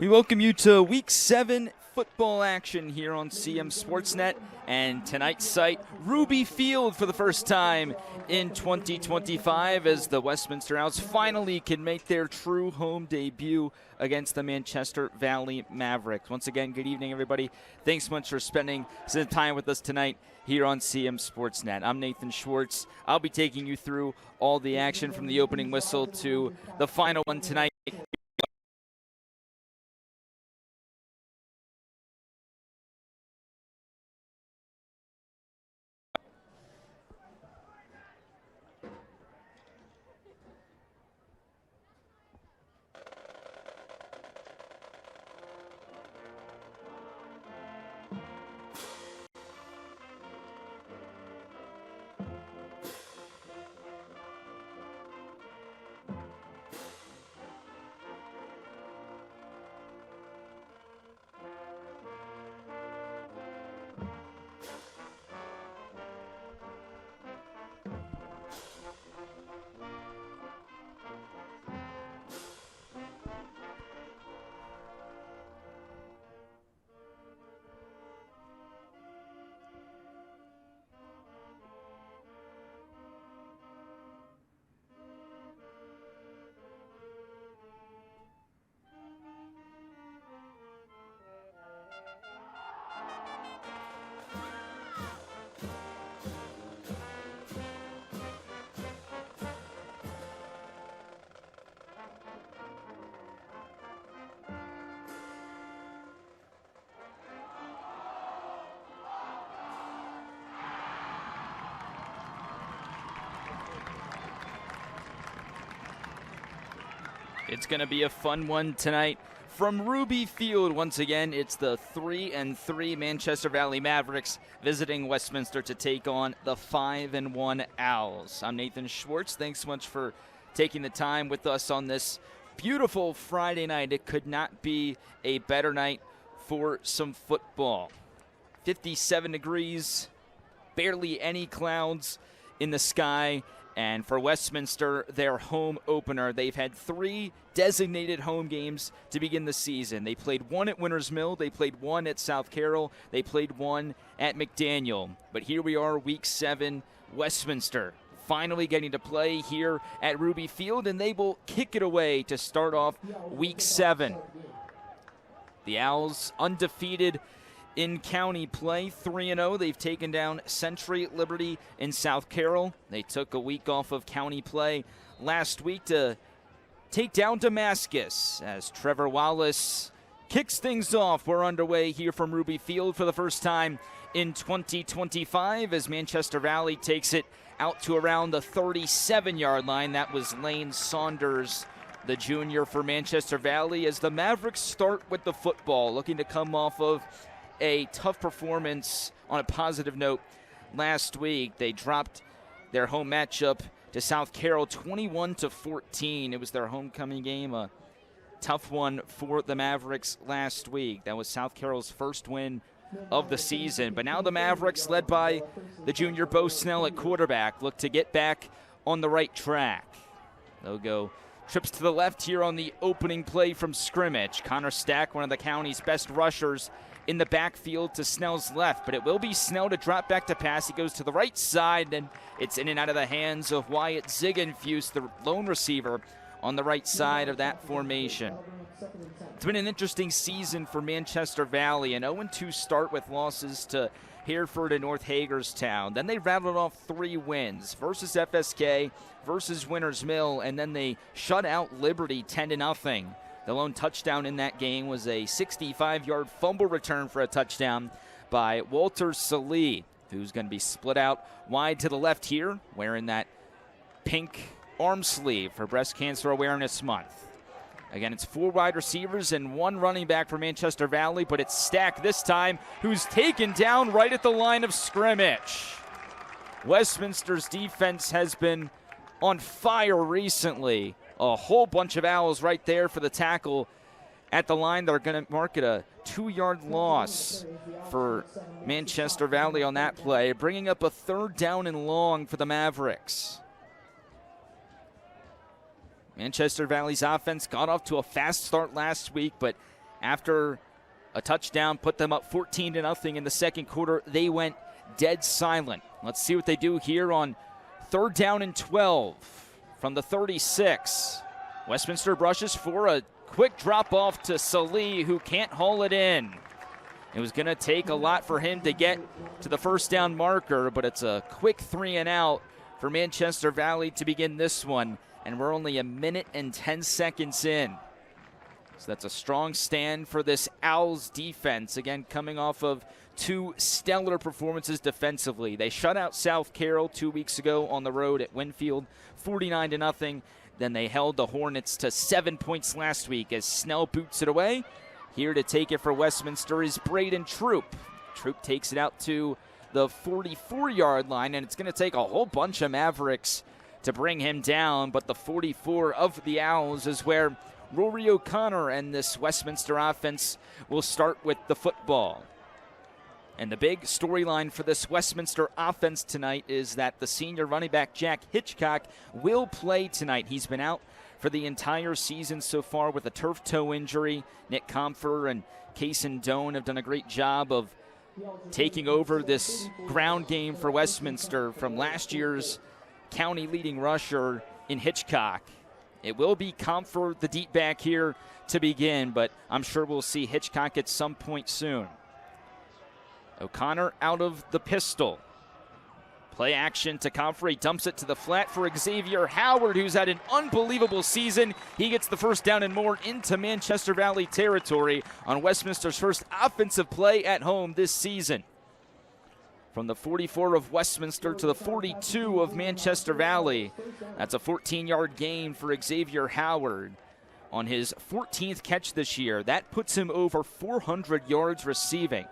We welcome you to Week 7 football action here on CMSportsNet. And tonight's site, Ruby Field for the first time in 2025 as the Westminster Owls finally can make their true home debut against the Manchester Valley Mavericks. Once again, good evening, everybody. Thanks so much for spending some time with us tonight here on CMSportsNet. I'm Nathan Schwartz. I'll be taking you through all the action from the opening whistle to the final one tonight. It's going to be a fun one tonight from Ruby Field. Once again, it's the 3-3 Manchester Valley Mavericks visiting Westminster to take on the 5-1 Owls. I'm Nathan Schwartz. Thanks so much for taking the time with us on this beautiful Friday night. It could not be a better night for some football. 57 degrees, barely any clouds in the sky. And for Westminster, their home opener, they've had 3 designated home games to begin the season. They played 1 at Winters Mill, they played 1 at South Carroll, they played 1 at McDaniel. But here we are, Week 7, Westminster finally getting to play here at Ruby Field, and they will kick it away to start off Week 7. The Owls undefeated in county play, 3-0. They've taken down Century, Liberty, and South Carroll. They took a week off of county play last week to take down Damascus as Trevor Wallace kicks things off. We're underway here from Ruby Field for the first time in 2025 as Manchester Valley takes it out to around the 37-yard line. That was Lane Saunders, the junior for Manchester Valley, as the Mavericks start with the football, looking to come off of a tough performance on a positive note last week. They dropped their home matchup to South Carroll 21-14. It was their homecoming game, a tough one for the Mavericks last week. That was South Carroll's first win of the season. But now the Mavericks, led by the junior Bo Snell at quarterback, look to get back on the right track. They'll go trips to the left here on the opening play from scrimmage. Connor Stack, one of the county's best rushers, in the backfield to Snell's left, but it will be Snell to drop back to pass. He goes to the right side, and it's in and out of the hands of Wyatt Ziegenfuss, the lone receiver on the right side of that formation. It's been an interesting season for Manchester Valley, an 0-2 start with losses to Hereford and North Hagerstown. Then they rattled off 3 wins versus FSK, versus Winters Mill, and then they shut out Liberty 10-0. The lone touchdown in that game was a 65-yard fumble return for a touchdown by Walter Salee, who's going to be split out wide to the left here, wearing that pink arm sleeve for Breast Cancer Awareness Month. Again, it's 4 wide receivers and 1 running back for Manchester Valley, but it's Stack this time, who's taken down right at the line of scrimmage. Westminster's defense has been on fire recently. A whole bunch of Owls right there for the tackle at the line. They're going to mark it a 2-yard loss for Manchester Valley on that play, bringing up a 3rd down and long for the Mavericks. Manchester Valley's offense got off to a fast start last week, but after a touchdown put them up 14-0 in the second quarter, they went dead silent. Let's see what they do here on 3rd down and 12 from the 36. Westminster brushes for a quick drop off to Salih, who can't haul it in. It was going to take a lot for him to get to the first down marker, but it's a quick 3 and out for Manchester Valley to begin this one, and we're only 1 minute and 10 seconds in. So that's a strong stand for this Owls defense, again coming off of 2 stellar performances defensively. They shut out South Carroll 2 weeks ago on the road at Winfield, 49-0. Then they held the Hornets to 7 points last week as Snell boots it away. Here to take it for Westminster is Braden Troop. Troop takes it out to the 44-yard line, and it's going to take a whole bunch of Mavericks to bring him down, but the 44 of the Owls is where Rory O'Connor and this Westminster offense will start with the football. And the big storyline for this Westminster offense tonight is that the senior running back Jack Hitchcock will play tonight. He's been out for the entire season so far with a turf toe injury. Nick Comfer and Kaysen Doan have done a great job of taking over this ground game for Westminster from last year's county leading rusher in Hitchcock. It will be Comfer, the deep back here to begin, but I'm sure we'll see Hitchcock at some point soon. O'Connor out of the pistol. Play action to Comfer. He dumps it to the flat for Xavier Howard, who's had an unbelievable season. He gets the first down and more into Manchester Valley territory on Westminster's first offensive play at home this season. From the 44 of Westminster to the 42 of Manchester Valley. That's a 14-yard gain for Xavier Howard on his 14th catch this year. That puts him over 400 yards receiving.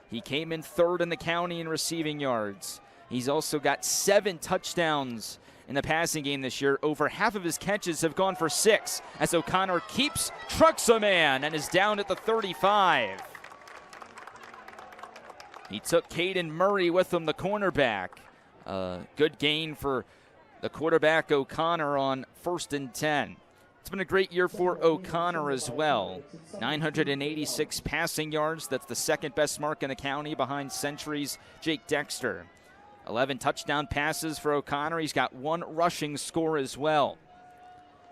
He came in 3rd in the county in receiving yards. He's also got 7 touchdowns in the passing game this year. Over half of his catches have gone for 6 as O'Connor trucks a man and is down at the 35. He took Caden Murray with him, the cornerback. Good gain for the quarterback O'Connor on 1st and 10. It's been a great year for O'Connor as well. 986 passing yards. That's the 2nd best mark in the county behind Century's Jake Dexter. 11 touchdown passes for O'Connor. He's got 1 rushing score as well.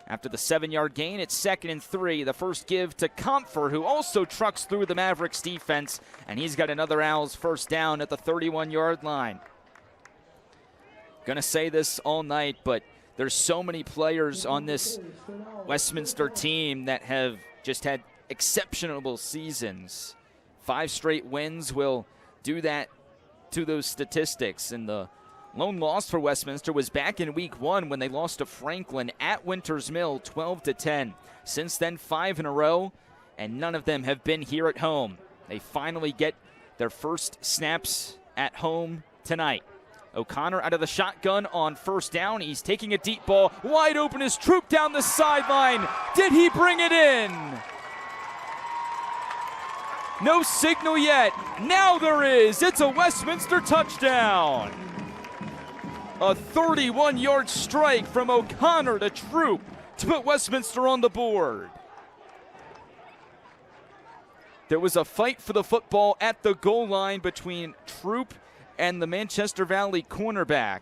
After the 7-yard gain, it's 2nd and 3. The first give to Comfer, who also trucks through the Mavericks defense, and he's got another Owls first down at the 31-yard line. Gonna say this all night, but there's so many players on this Westminster team that have just had exceptional seasons. 5 straight wins will do that to those statistics. And the lone loss for Westminster was back in week 1 when they lost to Franklin at Winters Mill 12-10. Since then, 5 in a row, and none of them have been here at home. They finally get their first snaps at home tonight. O'Connor out of the shotgun on first down. He's taking a deep ball. Wide open is Troop down the sideline. Did he bring it in? No signal yet. Now there is. It's a Westminster touchdown. A 31-yard strike from O'Connor to Troop to put Westminster on the board. There was a fight for the football at the goal line between Troop and the Manchester Valley cornerback.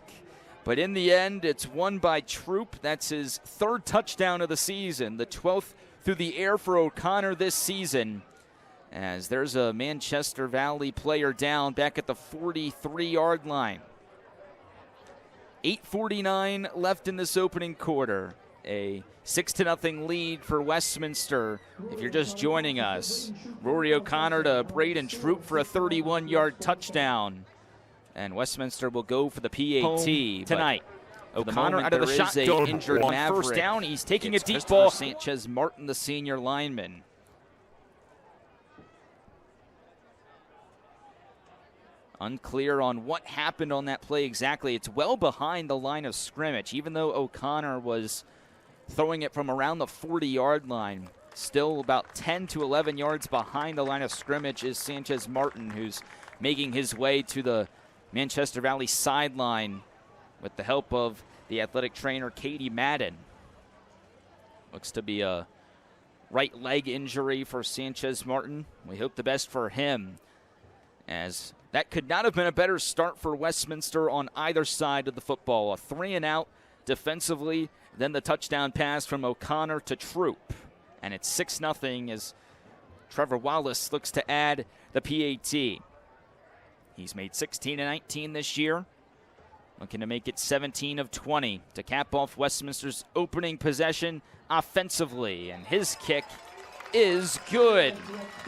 But in the end, it's won by Troop. That's his 3rd touchdown of the season, the 12th through the air for O'Connor this season. As there's a Manchester Valley player down back at the 43-yard line. 8:49 left in this opening quarter. A 6-0 lead for Westminster. If you're just joining us, Rory O'Connor to Braden Troop for a 31-yard touchdown. And Westminster will go for the PAT tonight. O'Connor out of the shotgun, injured on Maverick. First down. He's taking a deep ball. Sanchez Martin, the senior lineman. Unclear on what happened on that play exactly. It's well behind the line of scrimmage, even though O'Connor was throwing it from around the 40-yard line. Still about 10 to 11 yards behind the line of scrimmage is Sanchez Martin, who's making his way to the Manchester Valley sideline with the help of the athletic trainer Katie Madden. Looks to be a right leg injury for Sanchez Martin. We hope the best for him, as that could not have been a better start for Westminster on either side of the football. A 3-and-out defensively, then the touchdown pass from O'Connor to Troop. And it's 6-0 as Trevor Wallace looks to add the PAT. He's made 16 of 19 this year, looking to make it 17 of 20 to cap off Westminster's opening possession offensively. And his kick is good.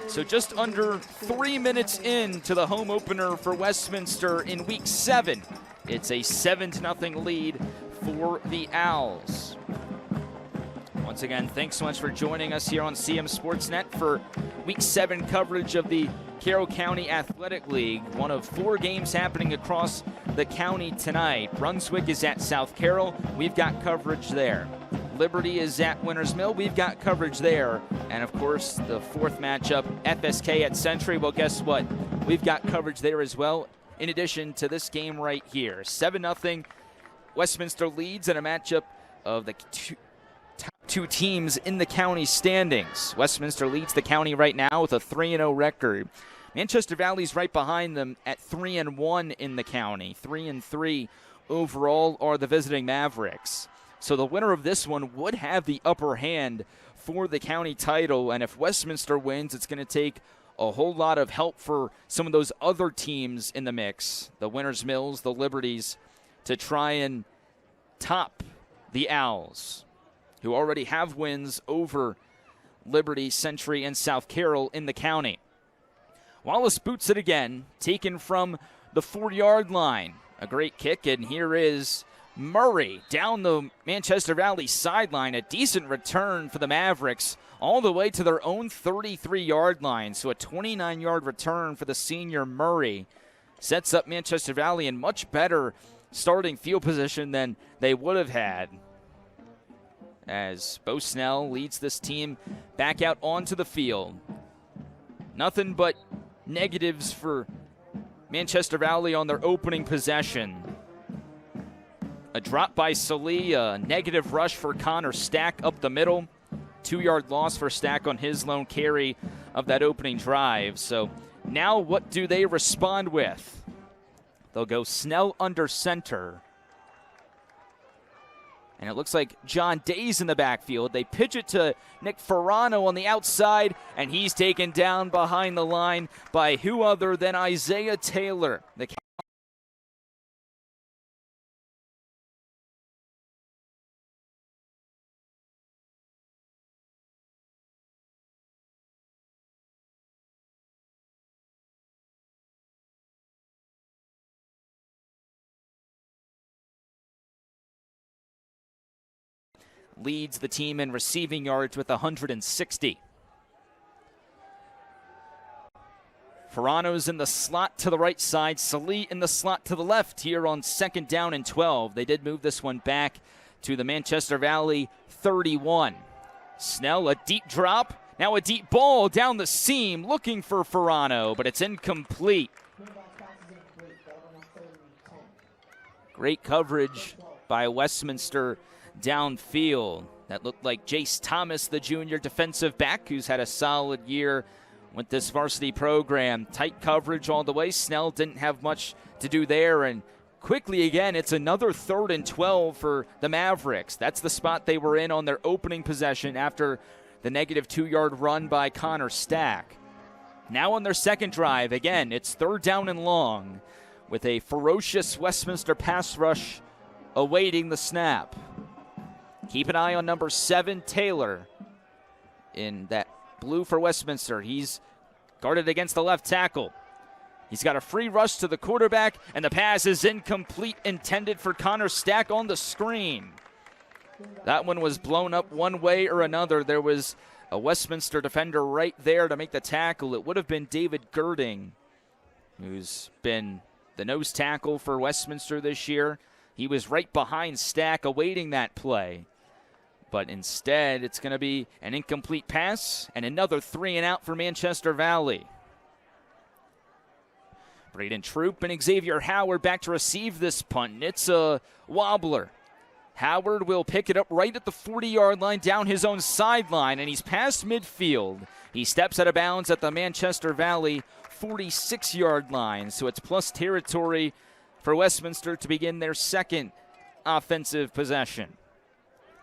So just under 3 minutes into the home opener for Westminster in Week 7, it's a 7-0 lead for the Owls. Once again, thanks so much for joining us here on CMSportsNet for Week 7 coverage of the Carroll County Athletic League. One of 4 games happening across the county tonight. Brunswick is at South Carroll. We've got coverage there. Liberty is at Winters Mill. We've got coverage there. And, of course, the 4th matchup, FSK at Century. Well, guess what? We've got coverage there as well, in addition to this game right here. 7-0 Westminster leads in a matchup of the top 2 teams in the county standings. Westminster leads the county right now with a 3-0 record. Manchester Valley's right behind them at 3-1 in the county. 3-3 overall are the visiting Mavericks. So the winner of this one would have the upper hand for the county title. And if Westminster wins, it's going to take a whole lot of help for some of those other teams in the mix, the Winters Mills, the Liberties, to try and top the Owls, who already have wins over Liberty, Century, and South Carroll in the county. Wallace boots it again, taken from the 4-yard line. A great kick, and here is Murray down the Manchester Valley sideline. A decent return for the Mavericks all the way to their own 33-yard line. So a 29-yard return for the senior Murray sets up Manchester Valley in much better starting field position than they would have had, as Bo Snell leads this team back out onto the field. Nothing but negatives for Manchester Valley on their opening possession. A drop by Salee, a negative rush for Connor Stack up the middle. 2-yard loss for Stack on his lone carry of that opening drive. So now what do they respond with? They'll go Snell under center. And it looks like John Day's in the backfield. They pitch it to Nick Ferrano on the outside, and he's taken down behind the line by who other than Isaiah Taylor. The leads the team in receiving yards with 160. Ferrano's in the slot to the right side. Salee in the slot to the left here on 2nd down and 12. They did move this one back to the Manchester Valley 31. Snell, a deep drop. Now a deep ball down the seam looking for Ferrano, but it's incomplete. Great coverage by Westminster downfield. That looked like Jace Thomas, the junior defensive back, who's had a solid year with this varsity program. Tight coverage all the way. Snell didn't have much to do there, and quickly again, it's another 3rd and 12 for the Mavericks. That's the spot they were in on their opening possession after the negative 2-yard run by Connor Stack. Now on their second drive, again, it's 3rd down and long with a ferocious Westminster pass rush awaiting the snap. Keep an eye on number 7, Taylor, in that blue for Westminster. He's guarded against the left tackle. He's got a free rush to the quarterback, and the pass is incomplete, intended for Connor Stack on the screen. That one was blown up one way or another. There was a Westminster defender right there to make the tackle. It would have been David Girding, who's been the nose tackle for Westminster this year. He was right behind Stack awaiting that play. But instead, it's going to be an incomplete pass and another 3-and-out for Manchester Valley. Braden Troop and Xavier Howard back to receive this punt. And it's a wobbler. Howard will pick it up right at the 40-yard line down his own sideline, and he's past midfield. He steps out of bounds at the Manchester Valley 46-yard line, so it's plus territory for Westminster to begin their second offensive possession.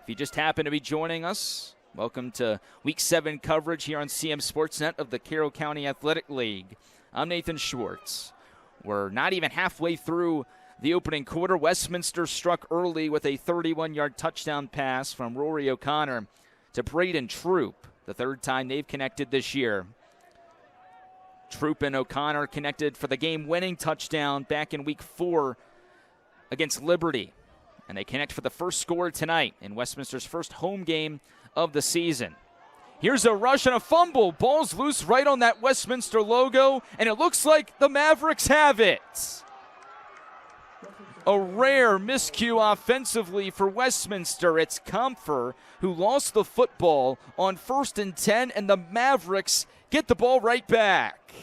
If you just happen to be joining us, welcome to Week 7 coverage here on CMSportsNet of the Carroll County Athletic League. I'm Nathan Schwartz. We're not even halfway through the opening quarter. Westminster struck early with a 31-yard touchdown pass from Rory O'Connor to Braden Troop, the third time they've connected this year. Troop and O'Connor connected for the game-winning touchdown back in Week 4 against Liberty. And they connect for the first score tonight in Westminster's first home game of the season. Here's a rush and a fumble. Ball's loose right on that Westminster logo, and it looks like the Mavericks have it. A rare miscue offensively for Westminster. It's Comfer who lost the football on 1st and 10, and the Mavericks get the ball right back.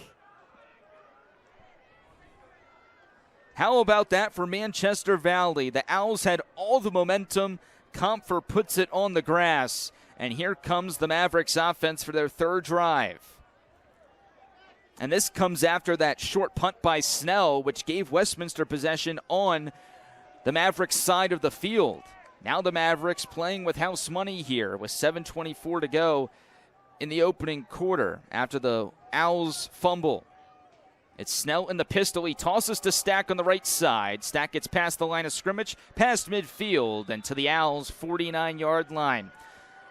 How about that for Manchester Valley? The Owls had all the momentum. Comfer puts it on the grass. And here comes the Mavericks offense for their third drive. And this comes after that short punt by Snell, which gave Westminster possession on the Mavericks side of the field. Now the Mavericks playing with house money here with 7:24 to go in the opening quarter after the Owls fumble. It's Snell in the pistol. He tosses to Stack on the right side. Stack gets past the line of scrimmage, past midfield, and to the Owls' 49-yard line.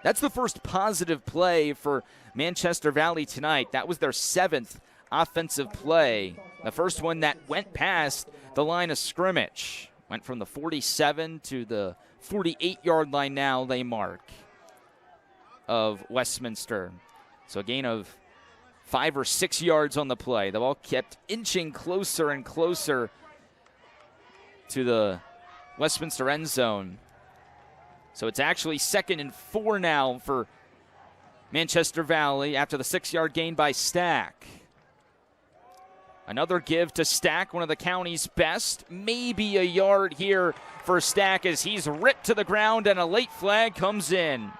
That's the first positive play for Manchester Valley tonight. That was their 7th offensive play. The first one that went past the line of scrimmage. Went from the 47 to the 48-yard line now they mark of Westminster. So a gain of 5 or 6 yards on the play. The ball kept inching closer and closer to the Westminster end zone. So it's actually 2nd and 4 now for Manchester Valley after the 6-yard gain by Stack. Another give to Stack, one of the county's best. Maybe a yard here for Stack as he's ripped to the ground and a late flag comes in.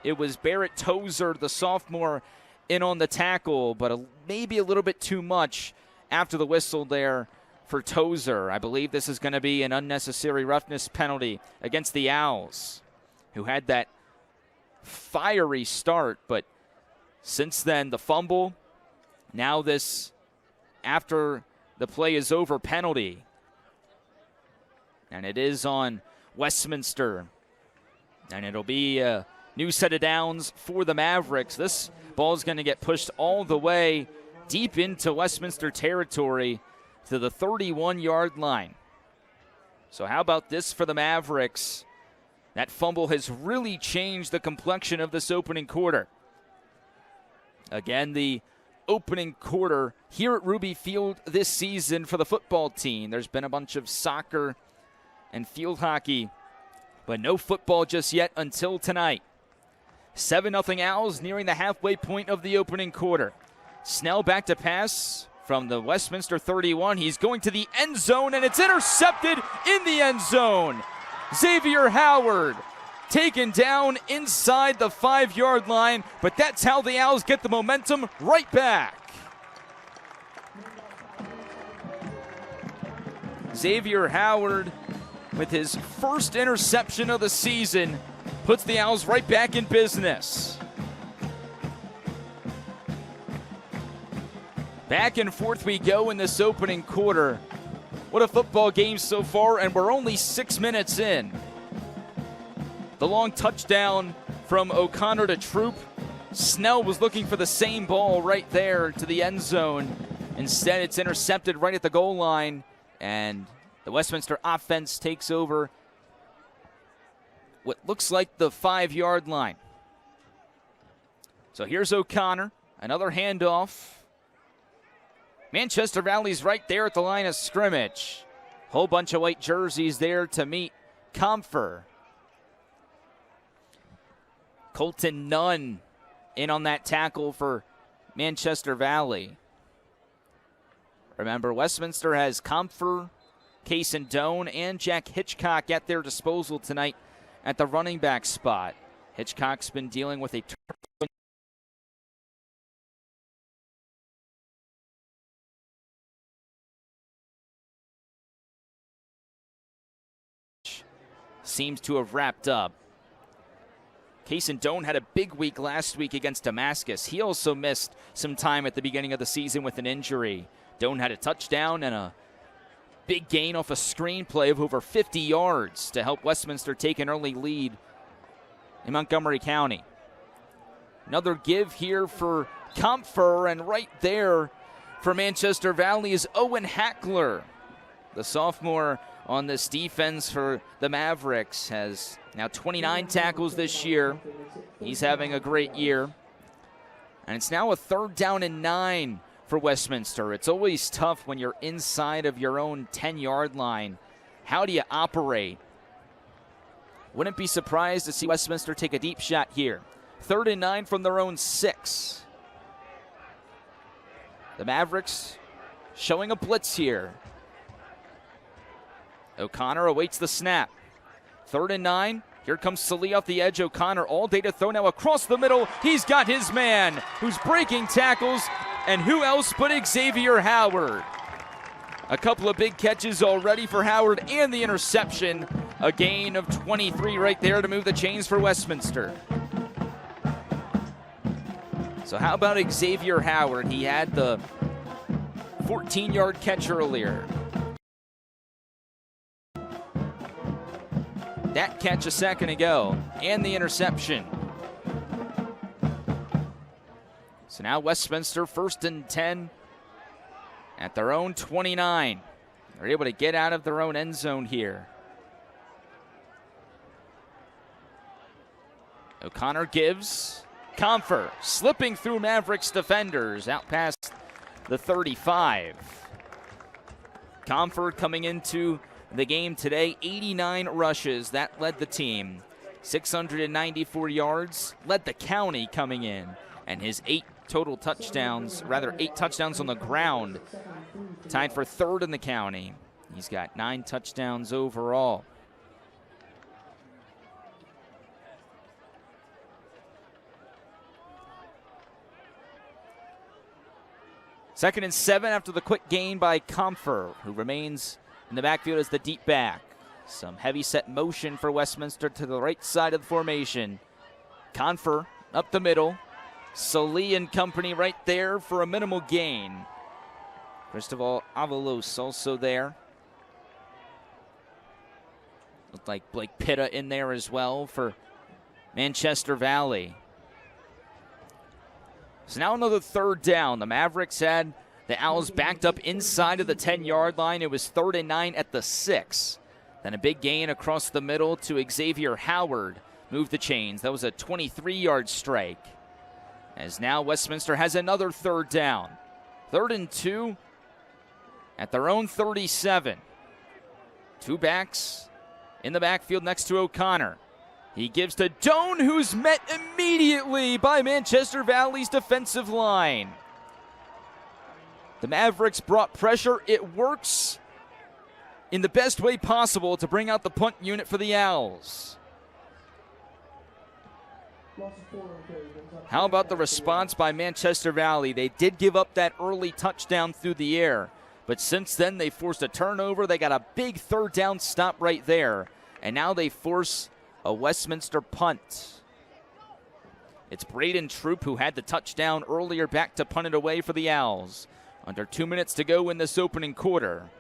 It was Barrett Tozer, the sophomore, in on the tackle, but maybe a little bit too much after the whistle there for Tozer. I believe this is going to be an unnecessary roughness penalty against the Owls, who had that fiery start, but since then the fumble, now this after the play is over penalty. And it is on Westminster. And it'll be a new set of downs for the Mavericks. This ball is going to get pushed all the way deep into Westminster territory to the 31-yard line. So how about this for the Mavericks? That fumble has really changed the complexion of this opening quarter. Again, the opening quarter here at Ruby Field this season for the football team. There's been a bunch of soccer and field hockey, but no football just yet until tonight. 7-0 Owls nearing the halfway point of the opening quarter. Snell back to pass from the Westminster 31. He's going to the end zone, and it's intercepted in the end zone. Xavier Howard taken down inside the 5-yard line, but that's how the Owls get the momentum right back. Xavier Howard, with his first interception of the season, puts the Owls right back in business. Back and forth we go in this opening quarter. What a football game so far, and we're only 6 minutes in. The long touchdown from O'Connor to Troop. Snell was looking for the same ball right there to the end zone. Instead, it's intercepted right at the goal line, and the Westminster offense takes over what looks like the 5-yard line. So here's O'Connor, another handoff. Manchester Valley's right there at the line of scrimmage. Whole bunch of white jerseys there to meet Comfer. Colton Nunn in on that tackle for Manchester Valley. Remember, Westminster has Comfer, Cason Doan, and Jack Hitchcock at their disposal tonight at the running back spot. Hitchcock's been dealing with a seems to have wrapped up. Kaysen Doan had a big week last week against Damascus. He also missed some time at the beginning of the season with an injury. Doan had a touchdown and a big gain off a screen play of over 50 yards to help Westminster take an early lead in Montgomery County. Another give here for Comfer, and right there for Manchester Valley is Owen Hackler. The sophomore on this defense for the Mavericks has now 29 tackles this year. He's having a great year. And it's now a 3rd down and 9 for Westminster. It's always tough when you're inside of your own 10-yard line. How do you operate? Wouldn't be surprised to see Westminster take a deep shot here. 3rd and 9 from their own 6. The Mavericks showing a blitz here. O'Connor awaits the snap. 3rd and 9. Here comes Salih off the edge. O'Connor all day to throw now across the middle. He's got his man who's breaking tackles. And who else but Xavier Howard? A couple of big catches already for Howard and the interception. A gain of 23 right there to move the chains for Westminster. So how about Xavier Howard? He had the 14-yard catch earlier. That catch a second ago, and the interception. So now Westminster 1st and 10 at their own 29. They're able to get out of their own end zone here. O'Connor gives. Comfer slipping through Mavericks defenders out past the 35. Comfer coming into the game today, 89 rushes. That led the team. 694 yards, led the county coming in. And his 8 touchdowns on the ground, tied for 3rd in the county. He's got 9 touchdowns overall. Second and 7 after the quick gain by Comfer, who remains in the backfield as the deep back. Some heavy set motion for Westminster to the right side of the formation. Comfer up the middle. Salih and company right there for a minimal gain. First of all, Avalos also there. Looked like Blake Pitta in there as well for Manchester Valley. So now another 3rd down. The Mavericks had the Owls backed up inside of the 10-yard line. It was 3rd and 9 at the 6. Then a big gain across the middle to Xavier Howard. Moved the chains. That was a 23-yard strike. As now Westminster has another 3rd down. 3rd and 2 at their own 37. 2 backs in the backfield next to O'Connor. He gives to Doan, who's met immediately by Manchester Valley's defensive line. The Mavericks brought pressure. It works in the best way possible to bring out the punt unit for the Owls. How about the response by Manchester Valley? They did give up that early touchdown through the air, but since then they forced a turnover. They got a big 3rd down stop right there, and now they force a Westminster punt. It's Braden Troop, who had the touchdown earlier, back to punt it away for the Owls. Under 2 minutes to go in this opening quarter.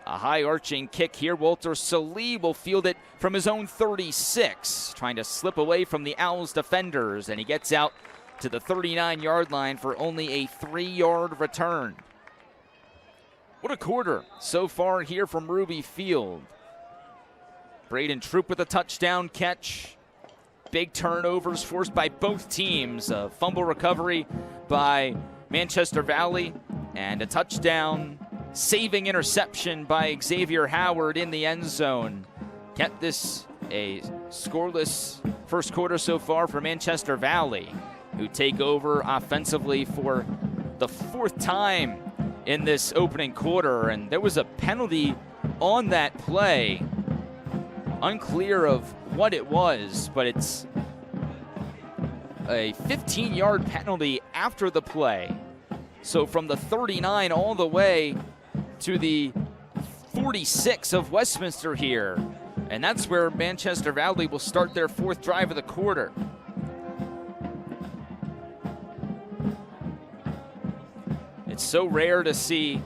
A high arching kick here. Walter Salih will field it from his own 36, trying to slip away from the Owls defenders, and he gets out to the 39-yard line for only a 3-yard return. What a quarter so far here from Ruby Field. Braden Troop with a touchdown catch. Big turnovers forced by both teams. A fumble recovery by Manchester Valley, and a touchdown saving interception by Xavier Howard in the end zone. Kept this a scoreless first quarter so far for Manchester Valley, who take over offensively for the 4th time in this opening quarter. And there was a penalty on that play. Unclear of what it was, but it's a 15-yard penalty after the play. So from the 39 all the way to the 46 of Westminster here. And that's where Manchester Valley will start their fourth drive of the quarter. It's so rare to see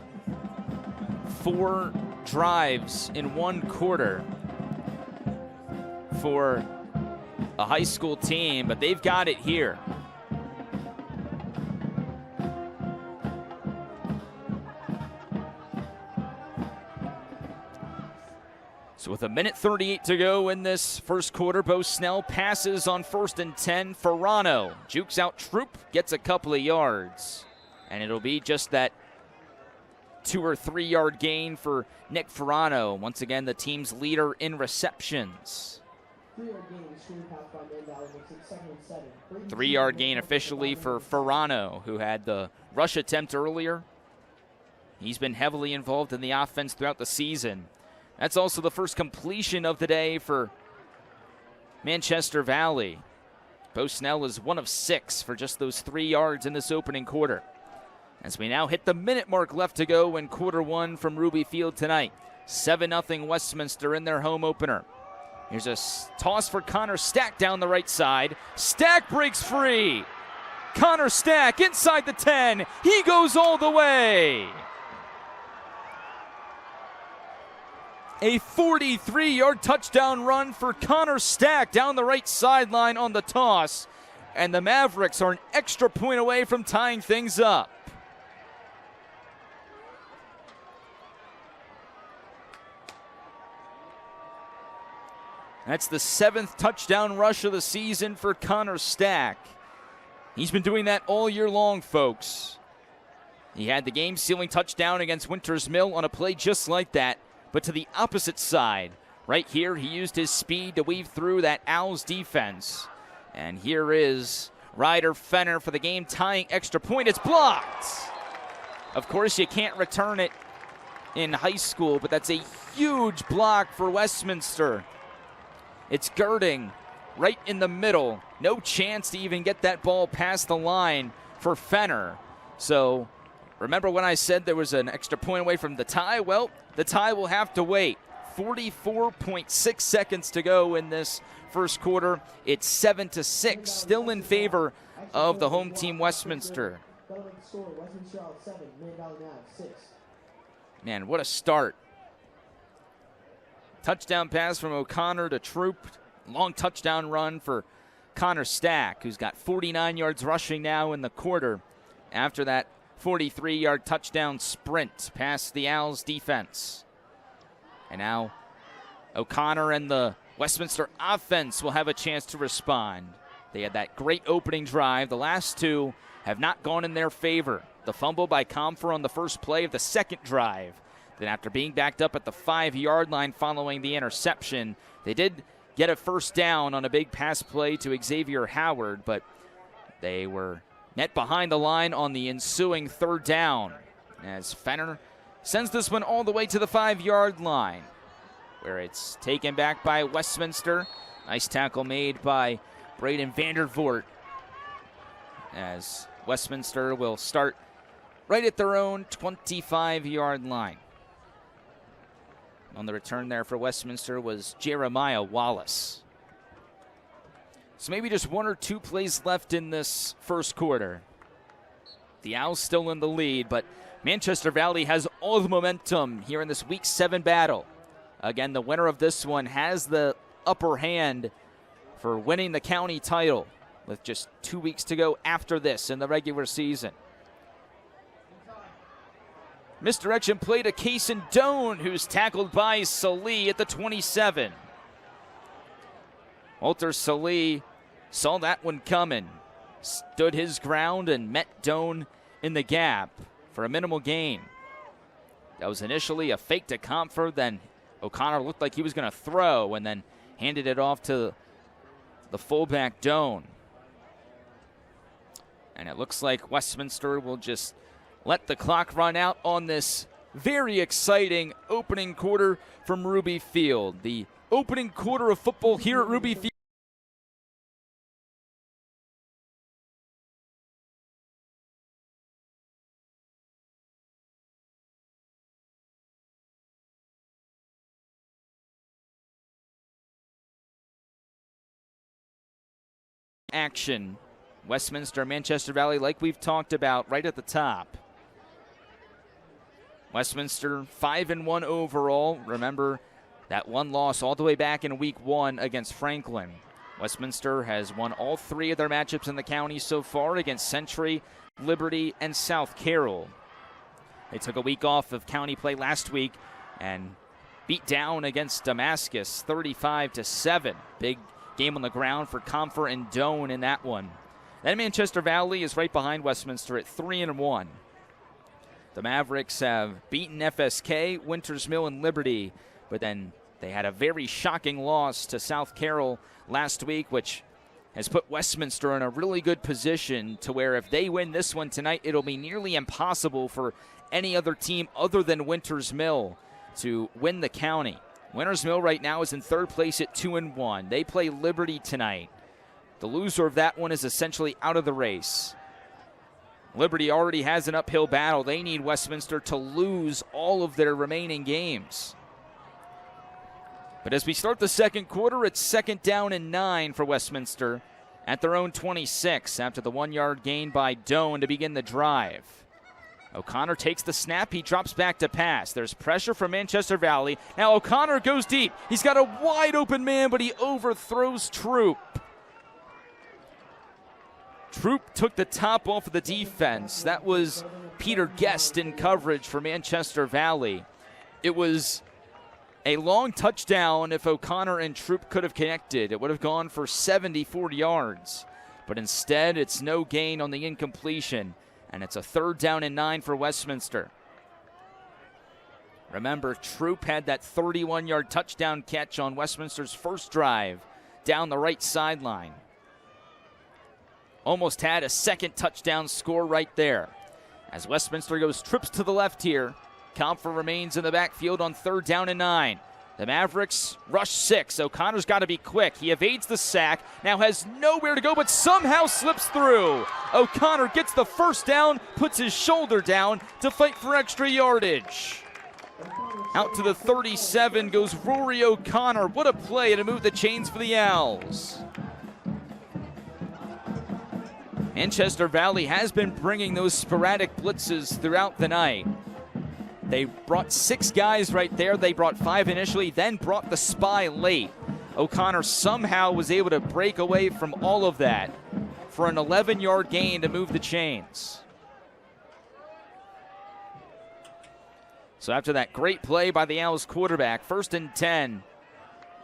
4 drives in one quarter for a high school team, but they've got it here. So with 1:38 to go in this first quarter, Bo Snell passes on 1st and 10. Ferrano jukes out Troop, gets a couple of yards. And it'll be just that 2 or 3 yard gain for Nick Ferrano. Once again, the team's leader in receptions. 3-yard gain officially for Ferrano, who had the rush attempt earlier. He's been heavily involved in the offense throughout the season. That's also the first completion of the day for Manchester Valley. Bo Snell is 1 of 6 for just those 3 yards in this opening quarter. As we now hit the minute mark left to go in quarter 1 from Ruby Field tonight. 7-0 Westminster in their home opener. Here's a toss for Connor Stack down the right side. Stack breaks free. Connor Stack inside the 10. He goes all the way. A 43-yard touchdown run for Connor Stack down the right sideline on the toss. And the Mavericks are an extra point away from tying things up. That's the 7th touchdown rush of the season for Connor Stack. He's been doing that all year long, folks. He had the game-sealing touchdown against Winters Mill on a play just like that, but to the opposite side. Right here, he used his speed to weave through that Owls defense. And here is Ryder Fenner for the game-tying extra point. It's blocked. Of course, you can't return it in high school, but that's a huge block for Westminster. It's girding right in the middle. No chance to even get that ball past the line for Fenner. So remember when I said there was an extra point away from the tie? Well, the tie will have to wait. 44.6 seconds to go in this first quarter. It's 7-6, still in favor of the home team Westminster. Man, what a start. Touchdown pass from O'Connor to Troop. Long touchdown run for Connor Stack, who's got 49 yards rushing now in the quarter after that 43-yard touchdown sprint past the Owls defense. And now O'Connor and the Westminster offense will have a chance to respond. They had that great opening drive. The last 2 have not gone in their favor. The fumble by Comfer on the first play of the second drive. Then after being backed up at the 5-yard line following the interception, they did get a first down on a big pass play to Xavier Howard, but they were net behind the line on the ensuing 3rd down as Fenner sends this one all the way to the 5-yard line, where it's taken back by Westminster. Nice tackle made by Braden Vandervoort, as Westminster will start right at their own 25-yard line. On the return there for Westminster was Jeremiah Wallace. So maybe just 1 or 2 plays left in this first quarter. The Owls still in the lead, but Manchester Valley has all the momentum here in this Week 7 battle. Again, the winner of this one has the upper hand for winning the county title with just 2 weeks to go after this in the regular season. Misdirection play to Kaysen Doan, who's tackled by Salee at the 27. Walter Salee saw that one coming, stood his ground and met Doan in the gap for a minimal gain. That was initially a fake to Comfort, then O'Connor looked like he was going to throw and then handed it off to the fullback Doan. And it looks like Westminster will just let the clock run out on this very exciting opening quarter from Ruby Field. The opening quarter of football here at Ruby Field. Action. Westminster, Manchester Valley, like we've talked about right at the top. Westminster 5-1 overall. Remember that one loss all the way back in week 1 against Franklin. Westminster has won all 3 of their matchups in the county so far against Century, Liberty, and South Carroll. They took a week off of county play last week and beat down against Damascus 35-7. Big game on the ground for Comfort and Doane in that one. Then Manchester Valley is right behind Westminster at 3-1. The Mavericks have beaten FSK, Winters Mill, and Liberty, but then they had a very shocking loss to South Carroll last week, which has put Westminster in a really good position to where if they win this one tonight, it'll be nearly impossible for any other team other than Winters Mill to win the county. Winters Mill right now is in 3rd place at 2-1. They play Liberty tonight. The loser of that one is essentially out of the race. Liberty already has an uphill battle. They need Westminster to lose all of their remaining games. But as we start the second quarter, it's 2nd down and 9 for Westminster at their own 26 after the 1-yard gain by Doane to begin the drive. O'Connor takes the snap. He drops back to pass. There's pressure from Manchester Valley. Now O'Connor goes deep. He's got a wide open man, but he overthrows Troop. Troop took the top off of the defense. That was Peter Guest in coverage for Manchester Valley. It was a long touchdown if O'Connor and Troop could have connected. It would have gone for 74 yards. But instead, it's no gain on the incompletion. And it's a 3rd down and 9 for Westminster. Remember, Troop had that 31-yard touchdown catch on Westminster's first drive down the right sideline. Almost had a second touchdown score right there. As Westminster goes trips to the left here, Comfort remains in the backfield on 3rd down and 9. The Mavericks rush 6. O'Connor's got to be quick. He evades the sack, now has nowhere to go, but somehow slips through. O'Connor gets the 1st down, puts his shoulder down to fight for extra yardage. Out to the 37 goes Rory O'Connor. What a play to move the chains for the Owls. Manchester Valley has been bringing those sporadic blitzes throughout the night. They brought 6 guys right there. They brought 5 initially, then brought the spy late. O'Connor somehow was able to break away from all of that for an 11-yard gain to move the chains. So after that great play by the Owls quarterback, 1st and 10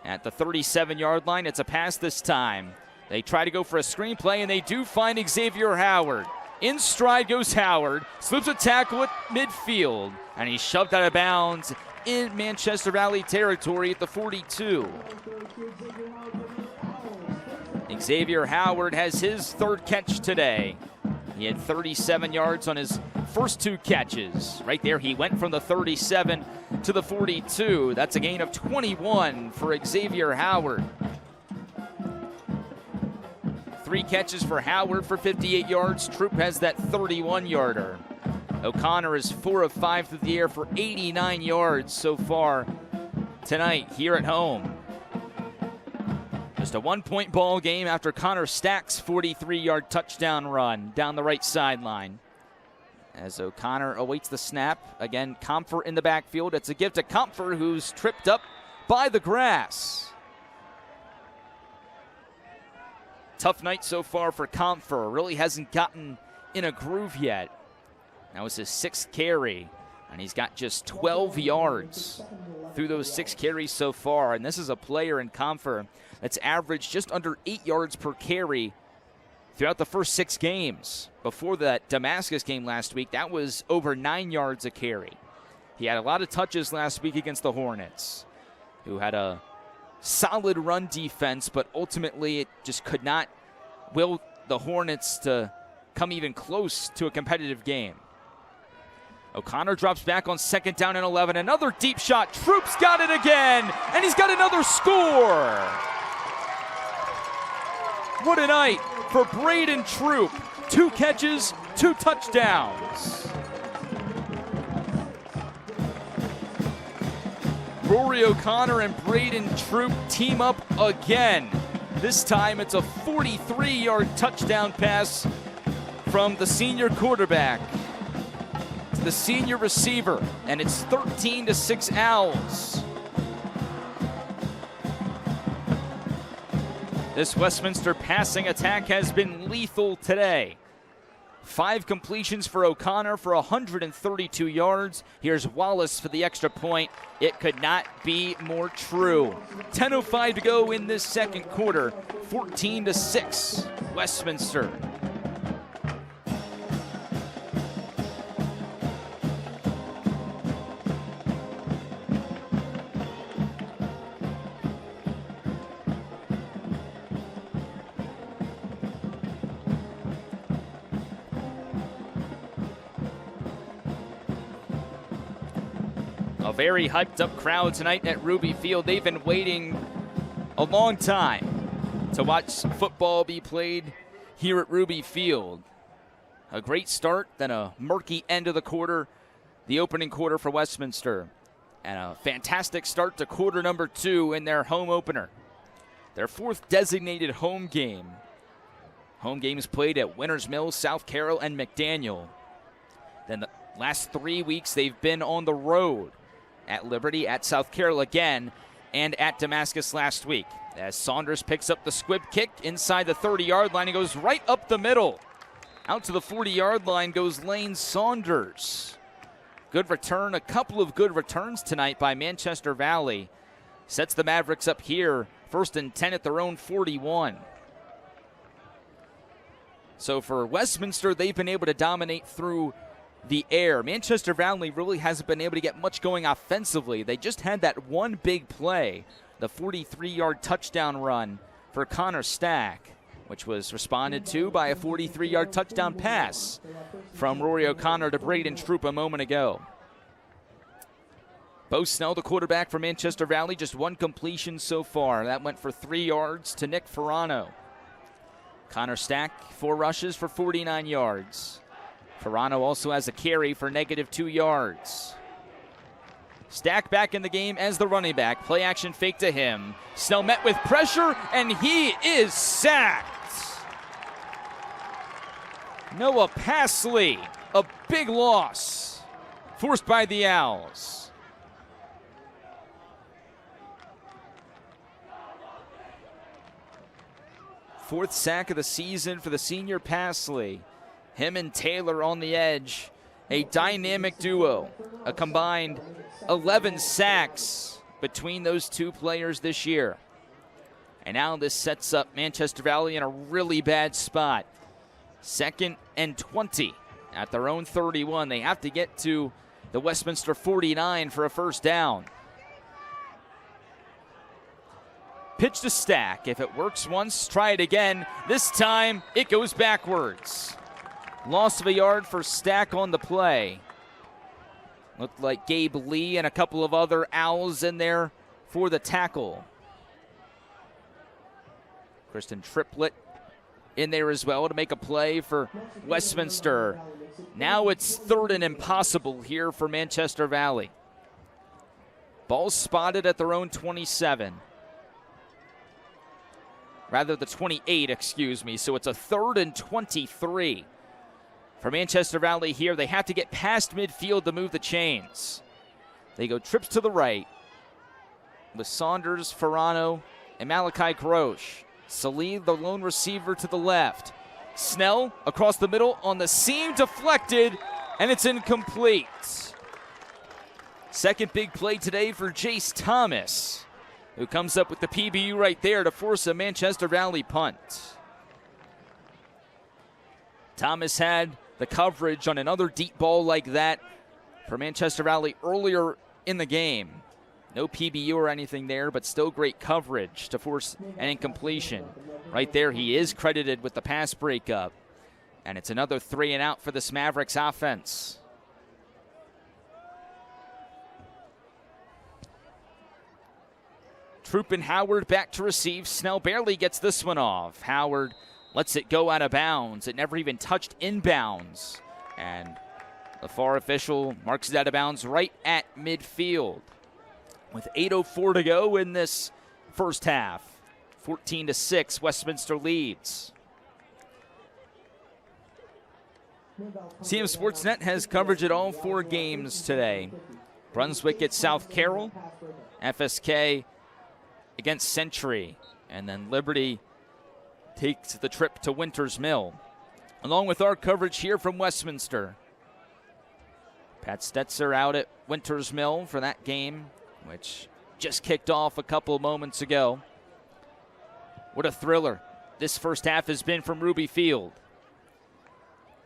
at the 37-yard line. It's a pass this time. They try to go for a screen play, and they do find Xavier Howard. In stride goes Howard, slips a tackle at midfield, and he's shoved out of bounds in Manchester Valley territory at the 42. Xavier Howard has his 3rd catch today. He had 37 yards on his first 2 catches. Right there, he went from the 37 to the 42. That's a gain of 21 for Xavier Howard. 3 catches for Howard for 58 yards. Troop has that 31-yarder. O'Connor is 4 of 5 through the air for 89 yards so far tonight here at home. Just a 1-point ball game after Connor Stack's 43-yard touchdown run down the right sideline. As O'Connor awaits the snap, again, Comfort in the backfield. It's a give to Comfort, who's tripped up by the grass. Tough night so far for Comfort. Really hasn't gotten in a groove yet. That was his 6th carry, and he's got just 12 yards through those 6 carries so far. And this is a player in Comfort that's averaged just under 8 yards per carry throughout the first 6 games. Before that Damascus game last week, that was over 9 yards a carry. He had a lot of touches last week against the Hornets, who had a solid run defense, but ultimately it just could not will the Hornets to come even close to a competitive game. O'Connor drops back on 2nd down and 11. Another deep shot. Troop's got it again. and he's got another score. What a night for Braden Troop. 2 catches, 2 touchdowns. Rory O'Connor and Braden Troop team up again. This time it's a 43-yard touchdown pass from the senior quarterback to the senior receiver, and it's 13-6 Owls. This Westminster passing attack has been lethal today. 5 completions for O'Connor for 132 yards. Here's Wallace for the extra point. It could not be more true. 10:05 to go in this second quarter. 14-6 Westminster. A very hyped up crowd tonight at Ruby Field. They've been waiting a long time to watch football be played here at Ruby Field. A great start, then a murky end of the quarter, the opening quarter for Westminster. And a fantastic start to quarter number 2 in their home opener. Their 4th designated home game. Home games played at Winters Mills, South Carroll, and McDaniel. Then the last 3 weeks they've been on the road. At Liberty, at South Carroll again, and at Damascus last week. As Saunders picks up the squib kick inside the 30-yard line, he goes right up the middle. Out to the 40-yard line goes Lane Saunders. Good return, a couple of good returns tonight by Manchester Valley. Sets the Mavericks up here, 1st and 10 at their own 41. So for Westminster, they've been able to dominate through the air. Manchester Valley really hasn't been able to get much going offensively. They just had that one big play, the 43-yard touchdown run for Connor Stack, which was responded to by a 43-yard touchdown pass from Rory O'Connor to Braden Troop a moment ago. Bo Snell, the quarterback for Manchester Valley, just 1 completion so far. That went for 3 yards to Nick Ferrano. Connor Stack, 4 rushes for 49 yards. Ferrano also has a carry for -2 yards. Stack back in the game as the running back. Play action fake to him. Snell met with pressure, and he is sacked. Noah Passley, a big loss, forced by the Owls. Fourth sack of the season for the senior Passley. Him and Taylor on the edge, a dynamic duo, a combined 11 sacks between those 2 players this year. And now this sets up Manchester Valley in a really bad spot. 2nd and 20 at their own 31. They have to get to the Westminster 49 for a first down. Pitch to Stack. If it works once, try it again. This time, it goes backwards. Loss of a yard for Stack on the play. Looked like Gabe Lee and a couple of other Owls in there for the tackle. Kristen Triplett in there as well to make a play for Westminster. Now it's 3rd and impossible here for Manchester Valley. Ball spotted at their own 27. Rather, the 28, excuse me. So it's a 3rd and 23. For Manchester Valley here, they have to get past midfield to move the chains. They go trips to the right with Saunders, Ferrano, and Malachi Grosh. Salih, the lone receiver, to the left. Snell across the middle on the seam, deflected, and it's incomplete. Second big play today for Jace Thomas, who comes up with the PBU right there to force a Manchester Valley punt. Thomas had the coverage on another deep ball like that for Manchester Valley earlier in the game. No PBU or anything there, but still great coverage to force an incompletion. Right there, he is credited with the pass breakup. And it's another 3 and out for this Mavericks offense. Troop and Howard back to receive. Snell barely gets this one off. Howard lets it go out of bounds. It never even touched inbounds. And the far official marks it out of bounds right at midfield. With 8:04 to go in this first half. 14-6, Westminster leads. CMSportsNet has coverage at all 4 games today. Brunswick at South Carroll, FSK against Century, and then Liberty takes the trip to Winters Mill. Along with our coverage here from Westminster. Pat Stetzer out at Winters Mill for that game, which just kicked off a couple moments ago. What a thriller this first half has been from Ruby Field.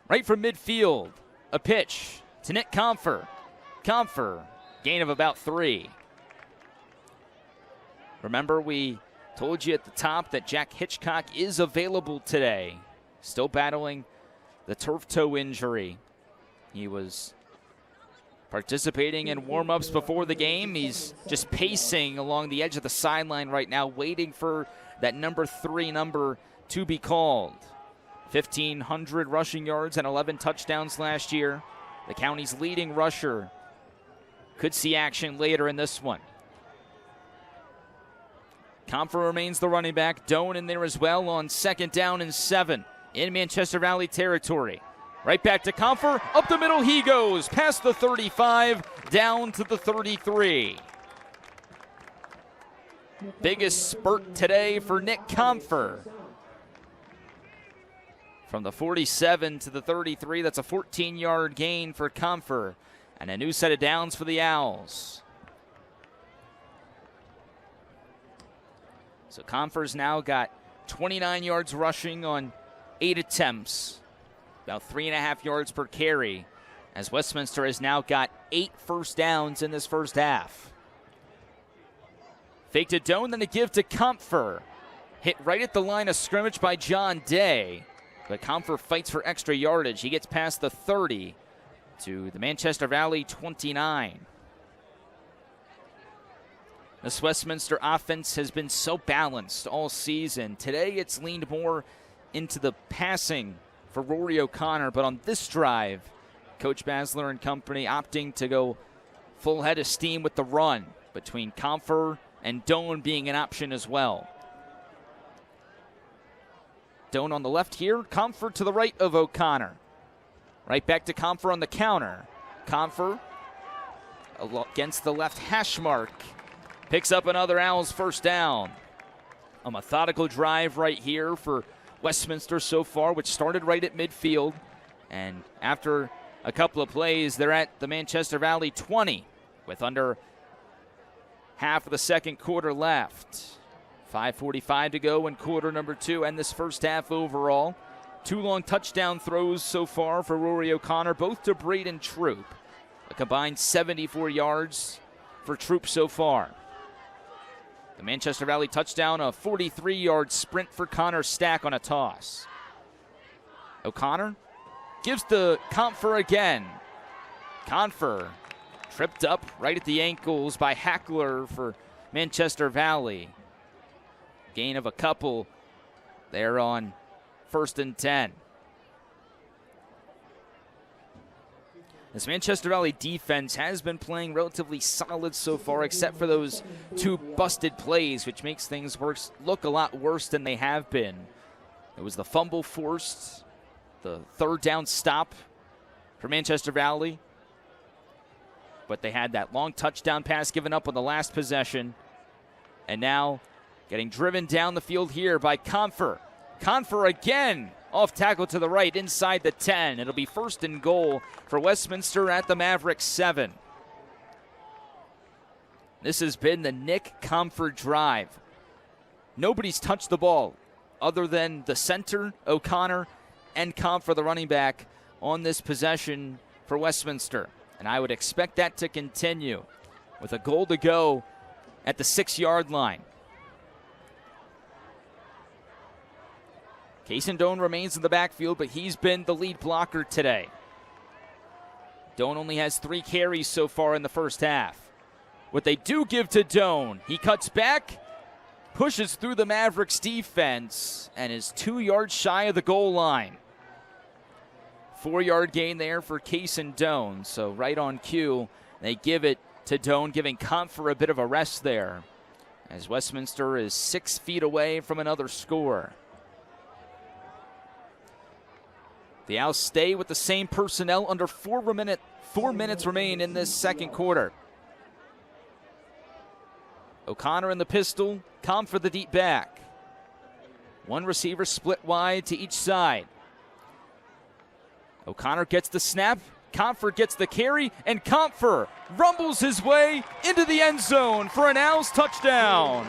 Right from midfield, a pitch to Nick Comfer. Comfer, gain of about 3. Remember, we told you at the top that Jack Hitchcock is available today. Still battling the turf toe injury. He was participating in warm-ups before the game. He's just pacing along the edge of the sideline right now, waiting for that number 3 number to be called. 1,500 rushing yards and 11 touchdowns last year. The county's leading rusher could see action later in this one. Comfer remains the running back. Doan in there as well on 2nd down and 7 in Manchester Valley territory. Right back to Comfer. Up the middle he goes. Past the 35, down to the 33. Biggest spurt today for Nick Comfer. From the 47 to the 33, that's a 14-yard gain for Comfer. And a new set of downs for the Owls. So Comfer's now got 29 yards rushing on 8 attempts. About 3.5 yards per carry. As Westminster has now got 8 first downs in this first half. Fake to Doan, then a give to Comfer. Hit right at the line of scrimmage by John Day. But Comfer fights for extra yardage. He gets past the 30 to the Manchester Valley 29. This Westminster offense has been so balanced all season. Today it's leaned more into the passing for Rory O'Connor, but on this drive, Coach Basler and company opting to go full head of steam with the run, between Comfer and Doan being an option as well. Doan on the left here, Comfer to the right of O'Connor. Right back to Comfer on the counter. Comfer against the left hash mark. Picks up another Owls first down. A methodical drive right here for Westminster so far, which started right at midfield. And after a couple of plays, they're at the Manchester Valley 20 with under half of the second quarter left. 5:45 to go in quarter number 2 and this first half overall. 2 long touchdown throws so far for Rory O'Connor, both to Braden Troop. A combined 74 yards for Troop so far. The Manchester Valley touchdown, a 43-yard sprint for Connor Stack on a toss. O'Connor gives to Comfer again. Comfer tripped up right at the ankles by Hackler for Manchester Valley. Gain of a couple there on 1st and 10. This Manchester Valley defense has been playing relatively solid so far, except for those 2 busted plays, which makes things look a lot worse than they have been. It was the fumble forced, the 3rd down stop for Manchester Valley. But they had that long touchdown pass given up on the last possession. And now getting driven down the field here by Comfer. Comfer again off tackle to the right inside the 10. It'll be 1st and goal for Westminster at the Mavericks 7. This has been the Nick Comfer drive. Nobody's touched the ball other than the center, O'Connor, and Comfer, the running back, on this possession for Westminster. And I would expect that to continue with a goal to go at the 6-yard line. Kaysen Doan remains in the backfield, but he's been the lead blocker today. Doan only has 3 carries so far in the first half. What they do give to Doan, he cuts back, pushes through the Mavericks defense and is 2 yards shy of the goal line. 4-yard gain there for Case and Doan. So right on cue, they give it to Doan, giving Comfer a bit of a rest there, as Westminster is 6 feet away from another score. The Owls stay with the same personnel under 4 minutes remain in this second quarter. O'Connor in the pistol, Comfer the deep back. One receiver split wide to each side. O'Connor gets the snap, Comfer gets the carry, and Comfer rumbles his way into the end zone for an Owls touchdown.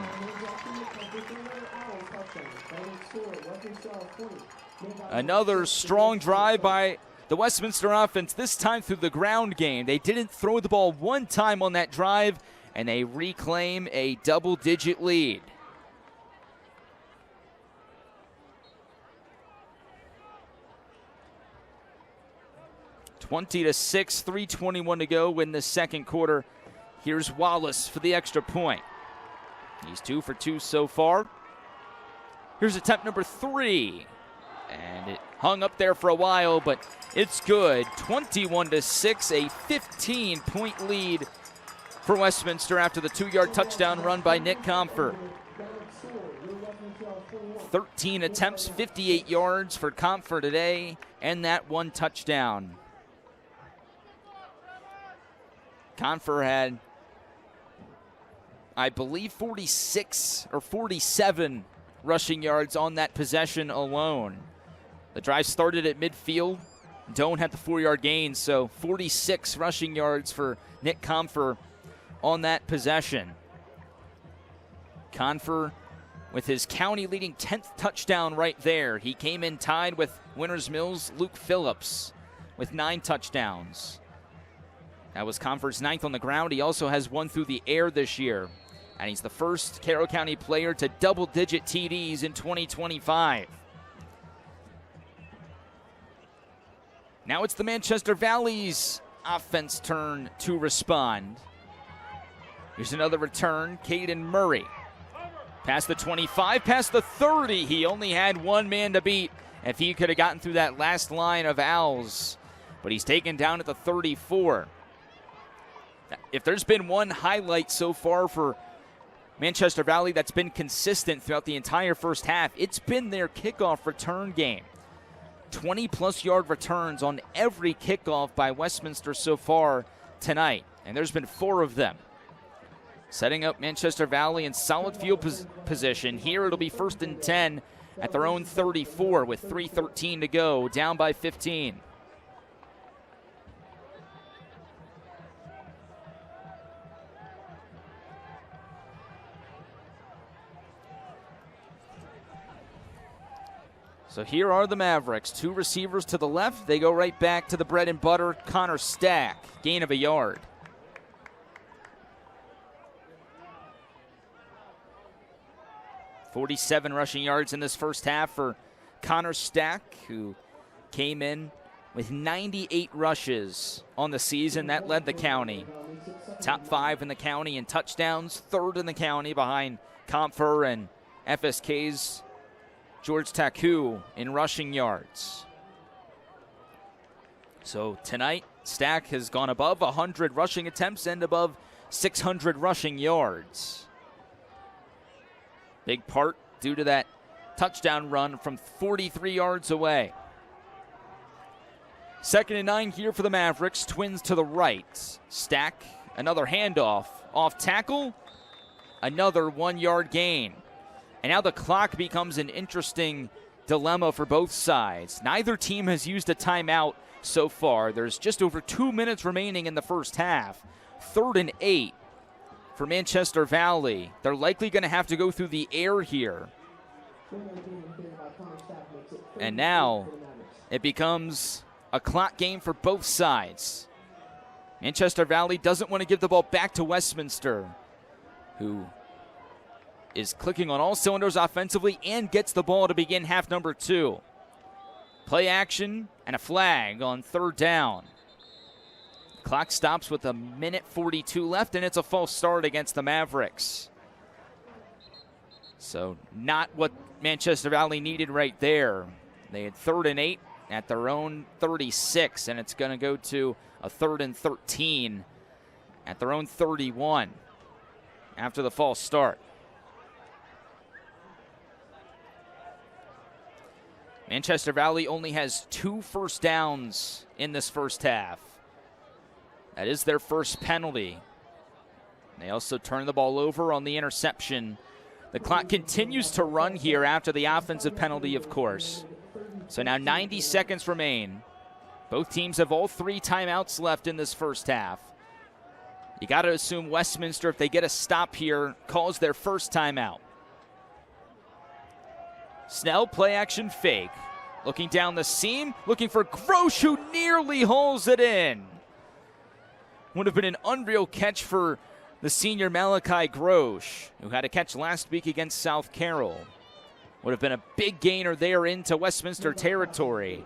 Another strong drive by the Westminster offense, this time through the ground game. They didn't throw the ball one time on that drive, and they reclaim a double-digit lead. (20-6), 3:21 to go in the second quarter. Here's Wallace for the extra point. He's 2 for 2 so far. Here's attempt number 3. And it hung up there for a while, but it's good. 21-6, a 15-point lead for Westminster after the 2-yard touchdown run by Nick Comfer. 13 attempts, 58 yards for Comfer today, and that 1 touchdown. Comfer had, I believe, 46 or 47 rushing yards on that possession alone. The drive started at midfield. Doan had the 4-yard gain, so 46 rushing yards for Nick Comfer on that possession. Comfer with his county-leading 10th touchdown right there. He came in tied with Winters Mills' Luke Phillips with 9 touchdowns. That was Comfer's 9th on the ground. He also has 1 through the air this year. And he's the first Carroll County player to double-digit TDs in 2025. Now it's the Manchester Valley's offense turn to respond. Here's another return, Caden Murray. Past the 25, past the 30. He only had one man to beat if he could have gotten through that last line of Owls. But he's taken down at the 34. If there's been one highlight so far for Manchester Valley that's been consistent throughout the entire first half, it's been their kickoff return game. 20-plus yard returns on every kickoff by Westminster so far tonight, and there's been 4 of them. Setting up Manchester Valley in solid field position. Here it'll be 1st and 10 at their own 34 with 3:13 to go, down by 15. So here are the Mavericks. 2 receivers to the left. They go right back to the bread and butter, Connor Stack. Gain of a yard. .47 rushing yards in this first half for Connor Stack, who came in with 98 rushes on the season. That led the county. Top 5 in the county in touchdowns, 3rd in the county behind Comfer and FSK's George Taku in rushing yards. So tonight, Stack has gone above 100 rushing attempts and above 600 rushing yards. Big part due to that touchdown run from 43 yards away. 2nd and 9 here for the Mavericks. Twins to the right. Stack, another handoff. Off tackle, another 1-yard gain. And now the clock becomes an interesting dilemma for both sides. Neither team has used a timeout so far. There's just over 2 minutes remaining in the first half. 3rd and 8 for Manchester Valley. They're likely going to have to go through the air here. And now it becomes a clock game for both sides. Manchester Valley doesn't want to give the ball back to Westminster, who is clicking on all cylinders offensively and gets the ball to begin half number 2. Play action and a flag on 3rd down. Clock stops with 1:42 left, and it's a false start against the Mavericks. So not what Manchester Valley needed right there. They had 3rd and 8 at their own 36, and it's going to go to a 3rd and 13 at their own 31 after the false start. Manchester Valley only has 2 first downs in this first half. That is their first penalty. They also turn the ball over on the interception. The clock continues to run here after the offensive penalty, of course. So now 90 seconds remain. Both teams have all 3 timeouts left in this first half. You got to assume Westminster, if they get a stop here, calls their first timeout. Snell, play action fake. Looking down the seam, looking for Grosh, who nearly hauls it in. Would have been an unreal catch for the senior Malachi Grosh, who had a catch last week against South Carroll. Would have been a big gainer there into Westminster territory.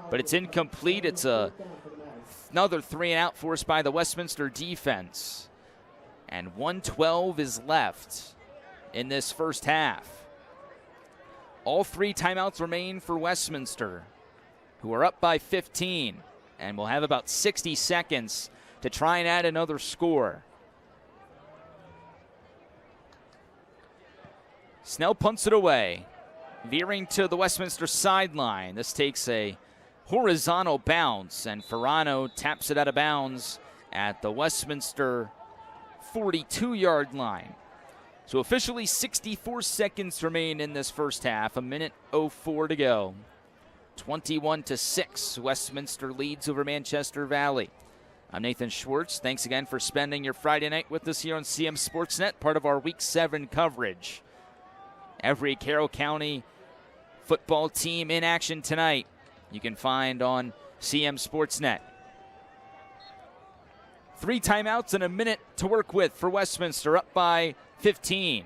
But it's incomplete. It's another 3-and-out forced by the Westminster defense. And 1:12 is left in this first half. All 3 timeouts remain for Westminster, who are up by 15 and will have about 60 seconds to try and add another score. Snell punts it away, veering to the Westminster sideline. This takes a horizontal bounce, and Ferrano taps it out of bounds at the Westminster 42-yard line. So officially 64 seconds remain in this first half, 1:04 to go. 21-6, Westminster leads over Manchester Valley. I'm Nathan Schwartz. Thanks again for spending your Friday night with us here on CMSportsNet, part of our Week 7 coverage. Every Carroll County football team in action tonight you can find on CMSportsNet. 3 timeouts and a minute to work with for Westminster, up by 15.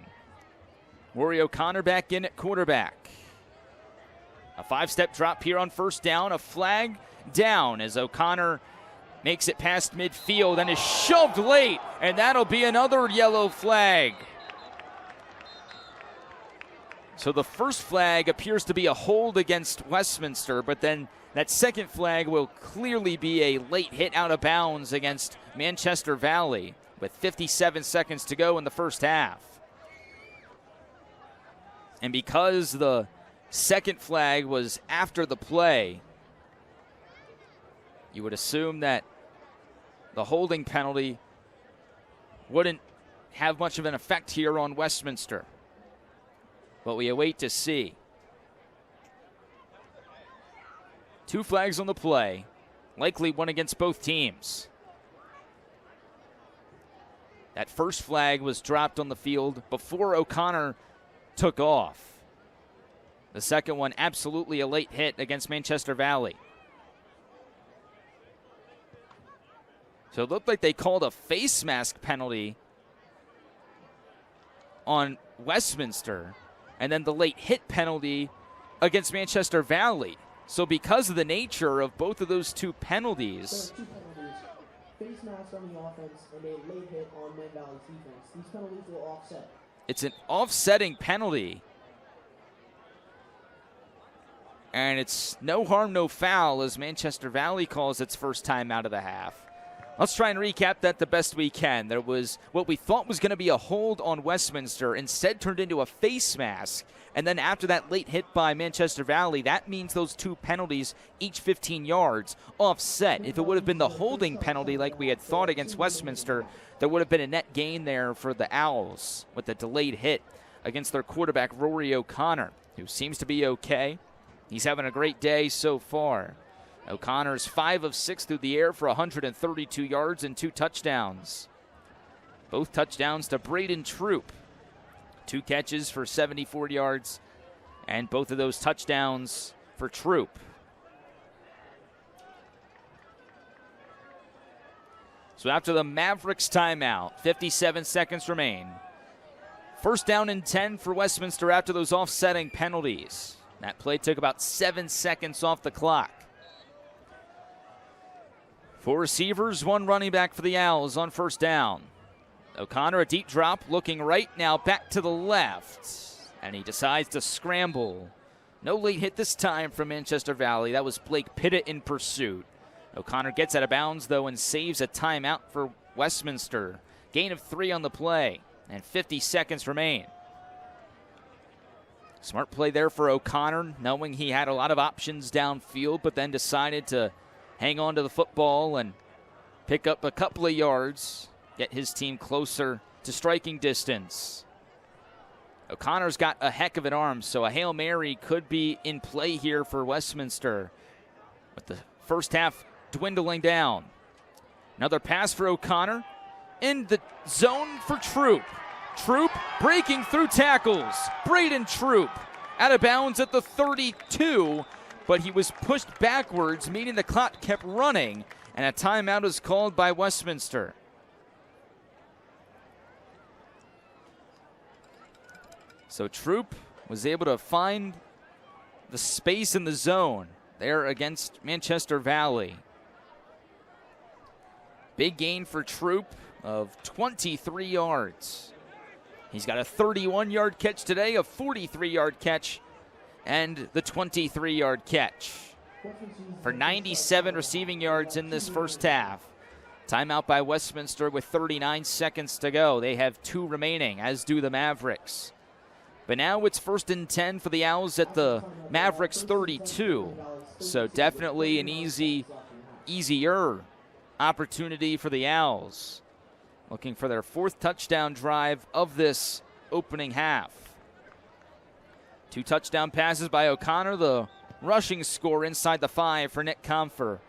Rory O'Connor back in at quarterback. A 5-step drop here on first down. A flag down as O'Connor makes it past midfield and is shoved late, and that'll be another yellow flag. So the first flag appears to be a hold against Westminster, but then that second flag will clearly be a late hit out of bounds against Manchester Valley with 57 seconds to go in the first half. And because the second flag was after the play, you would assume that the holding penalty wouldn't have much of an effect here on Westminster. But we await to see. 2 flags on the play, likely one against both teams. That first flag was dropped on the field before O'Connor took off. The second one, absolutely a late hit against Manchester Valley. So it looked like they called a face mask penalty on Westminster, and then the late hit penalty against Manchester Valley. So because of the nature of both of those 2 penalties, face mask on the offense and a late hit on Man Valley's defense. These penalties will offset. It's an offsetting penalty. And it's no harm, no foul as Manchester Valley calls its first time out of the half. Let's try and recap that the best we can. There was what we thought was going to be a hold on Westminster, instead turned into a face mask. And then after that late hit by Manchester Valley, that means those 2 penalties, each 15 yards, offset. If it would have been the holding penalty like we had thought against Westminster, there would have been a net gain there for the Owls with the delayed hit against their quarterback, Rory O'Connor, who seems to be okay. He's having a great day so far. O'Connor's 5 of 6 through the air for 132 yards and 2 touchdowns. Both touchdowns to Braden Troop. 2 catches for 74 yards, and both of those touchdowns for Troop. So after the Mavericks timeout, 57 seconds remain. First down and 10 for Westminster after those offsetting penalties. That play took about 7 seconds off the clock. 4 receivers, 1 running back for the Owls on first down. O'Connor, a deep drop, looking right, now back to the left. And he decides to scramble. No late hit this time from Manchester Valley. That was Blake Pittett in pursuit. O'Connor gets out of bounds, though, and saves a timeout for Westminster. Gain of 3 on the play, and 50 seconds remain. Smart play there for O'Connor, knowing he had a lot of options downfield, but then decided to hang on to the football and pick up a couple of yards, get his team closer to striking distance. O'Connor's got a heck of an arm, so a Hail Mary could be in play here for Westminster, with the first half dwindling down. Another pass for O'Connor in the zone for Troop. Troop breaking through tackles. Braden Troop out of bounds at the 32, but he was pushed backwards, meaning the clock kept running, and a timeout is called by Westminster. So Troop was able to find the space in the zone there against Manchester Valley. Big gain for Troop of 23 yards. He's got a 31-yard catch today, a 43-yard catch, and the 23-yard catch for 97 receiving yards in this first half. Timeout by Westminster with 39 seconds to go. They have 2 remaining, as do the Mavericks. But now it's 1st and 10 for the Owls at the Mavericks 32. So definitely an easier opportunity for the Owls, looking for their 4th touchdown drive of this opening half. 2 touchdown passes by O'Connor, the rushing score inside the 5 for Nick Comfer.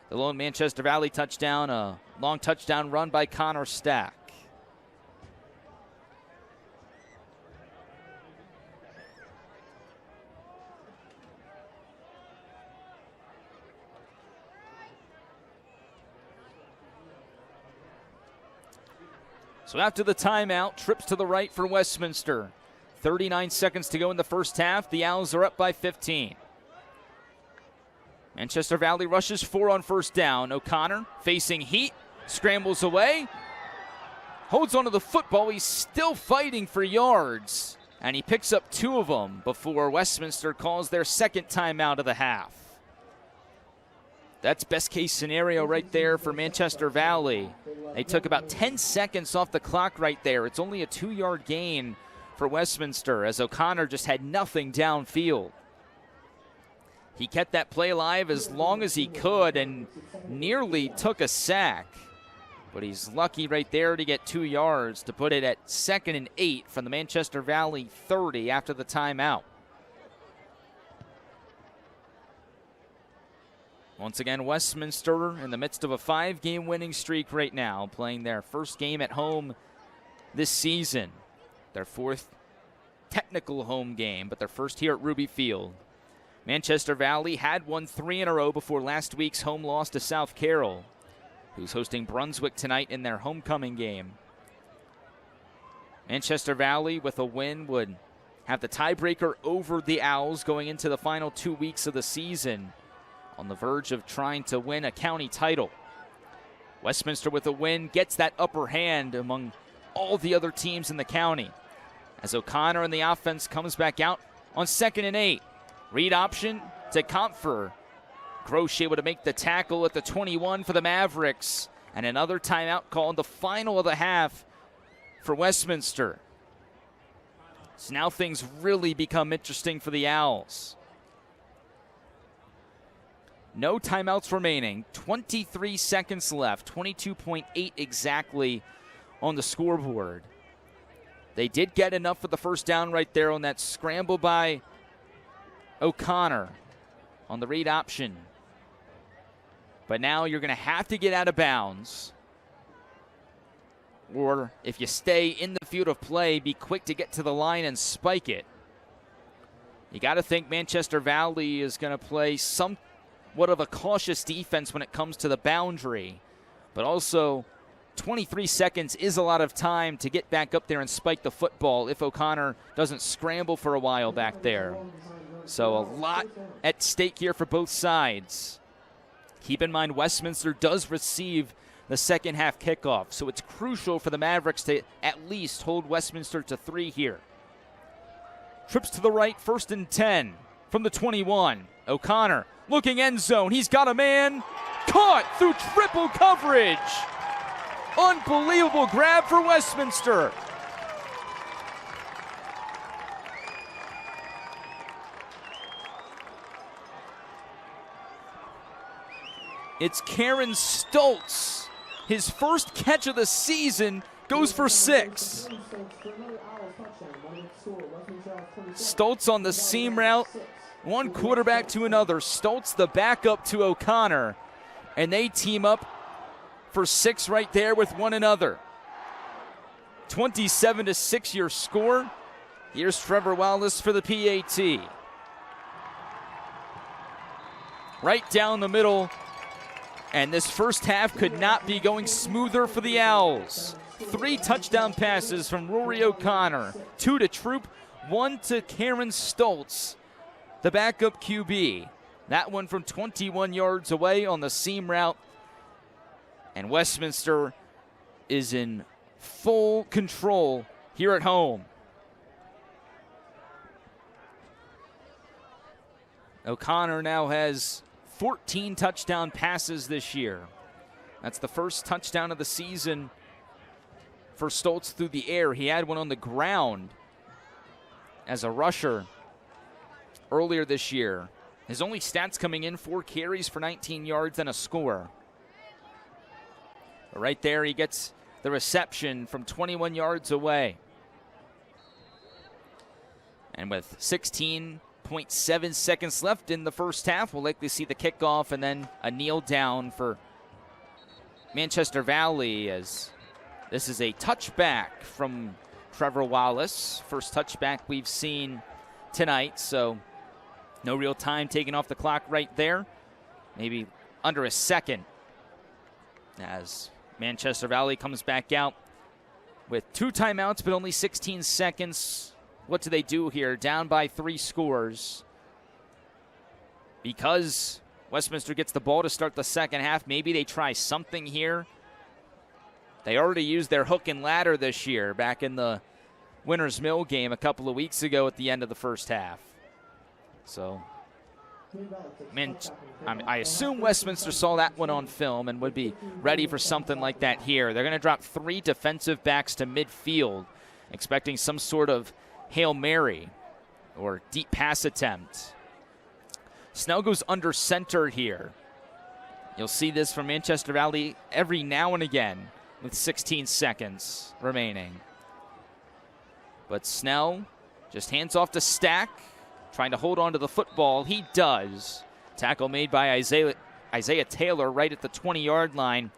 The lone Manchester Valley touchdown, a long touchdown run by Connor Stack. So after the timeout, trips to the right for Westminster. 39 seconds to go in the first half. The Owls are up by 15. Manchester Valley rushes 4 on first down. O'Connor facing heat, scrambles away, holds onto the football. He's still fighting for yards, and he picks up 2 of them before Westminster calls their 2nd timeout of the half. That's best case scenario right there for Manchester Valley. They took about 10 seconds off the clock right there. It's only a 2-yard gain for Westminster, as O'Connor just had nothing downfield. He kept that play alive as long as he could and nearly took a sack. But he's lucky right there to get 2 yards to put it at 2nd and 8 from the Manchester Valley 30 after the timeout. Once again, Westminster in the midst of a 5-game winning streak right now, playing their first game at home this season. Their 4th technical home game, but their first here at Ruby Field. Manchester Valley had won 3 in a row before last week's home loss to South Carroll, who's hosting Brunswick tonight in their homecoming game. Manchester Valley, with a win, would have the tiebreaker over the Owls going into the final 2 weeks of the season, on the verge of trying to win a county title. Westminster with a win gets that upper hand among all the other teams in the county, as O'Connor and the offense comes back out on 2nd and 8. Read option to Comfer. Grosh able to make the tackle at the 21 for the Mavericks, and another timeout called, the final of the half for Westminster. So now things really become interesting for the Owls. No timeouts remaining. 23 seconds left. 22.8 exactly on the scoreboard. They did get enough for the first down right there on that scramble by O'Connor on the read option. But now you're going to have to get out of bounds. Or if you stay in the field of play, be quick to get to the line and spike it. You got to think Manchester Valley is going to play somewhat of a cautious defense when it comes to the boundary. But also, 23 seconds is a lot of time to get back up there and spike the football if O'Connor doesn't scramble for a while back there. So a lot at stake here for both sides. Keep in mind, Westminster does receive the second half kickoff, so it's crucial for the Mavericks to at least hold Westminster to 3 here. Trips to the right, 1st and 10 from the 21. O'Connor looking end zone. He's got a man. Caught through triple coverage. Unbelievable grab for Westminster. It's Karen Stoltz. His first catch of the season goes for 6. Stoltz on the seam route. One quarterback to another. Stoltz the backup to O'Connor. And they team up for 6 right there with one another. 27-6 your score. Here's Trevor Wallace for the PAT. Right down the middle. And this first half could not be going smoother for the Owls. 3 touchdown passes from Rory O'Connor. 2 to Troop, 1 to Karen Stoltz, the backup QB. That one from 21 yards away on the seam route. And Westminster is in full control here at home. O'Connor now has 14 touchdown passes this year. That's the first touchdown of the season for Stoltz through the air. He had one on the ground as a rusher earlier this year. His only stats coming in, 4 carries for 19 yards and a score. Right there, he gets the reception from 21 yards away. And with 16.7 seconds left in the first half, we'll likely see the kickoff and then a kneel down for Manchester Valley, as this is a touchback from Trevor Wallace. First touchback we've seen tonight, so no real time taken off the clock right there. Maybe under a second as Manchester Valley comes back out with 2 timeouts, but only 16 seconds. What do they do here? Down by 3 scores. Because Westminster gets the ball to start the second half, maybe they try something here. They already used their hook and ladder this year back in the Winners Mill game a couple of weeks ago at the end of the first half. So, I assume Westminster saw that one on film and would be ready for something like that here. They're going to drop 3 defensive backs to midfield, expecting some sort of Hail Mary or deep pass attempt. Snell goes under center here. You'll see this from Manchester Valley every now and again with 16 seconds remaining. But Snell just hands off to Stack, trying to hold on to the football. He does. Tackle made by Isaiah Taylor right at the 20-yard line.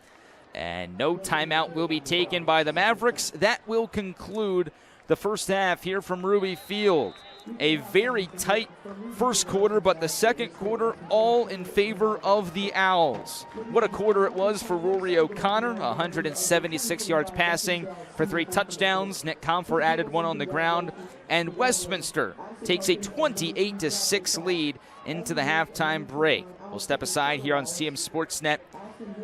And no timeout will be taken by the Mavericks. That will conclude the first half here from Ruby Field. A very tight first quarter, but the second quarter all in favor of the Owls. What a quarter it was for Rory O'Connor, 176 yards passing for 3 touchdowns. Nick Comfer added 1 on the ground. And Westminster takes a 28-6 lead into the halftime break. We'll step aside here on CMSportsNet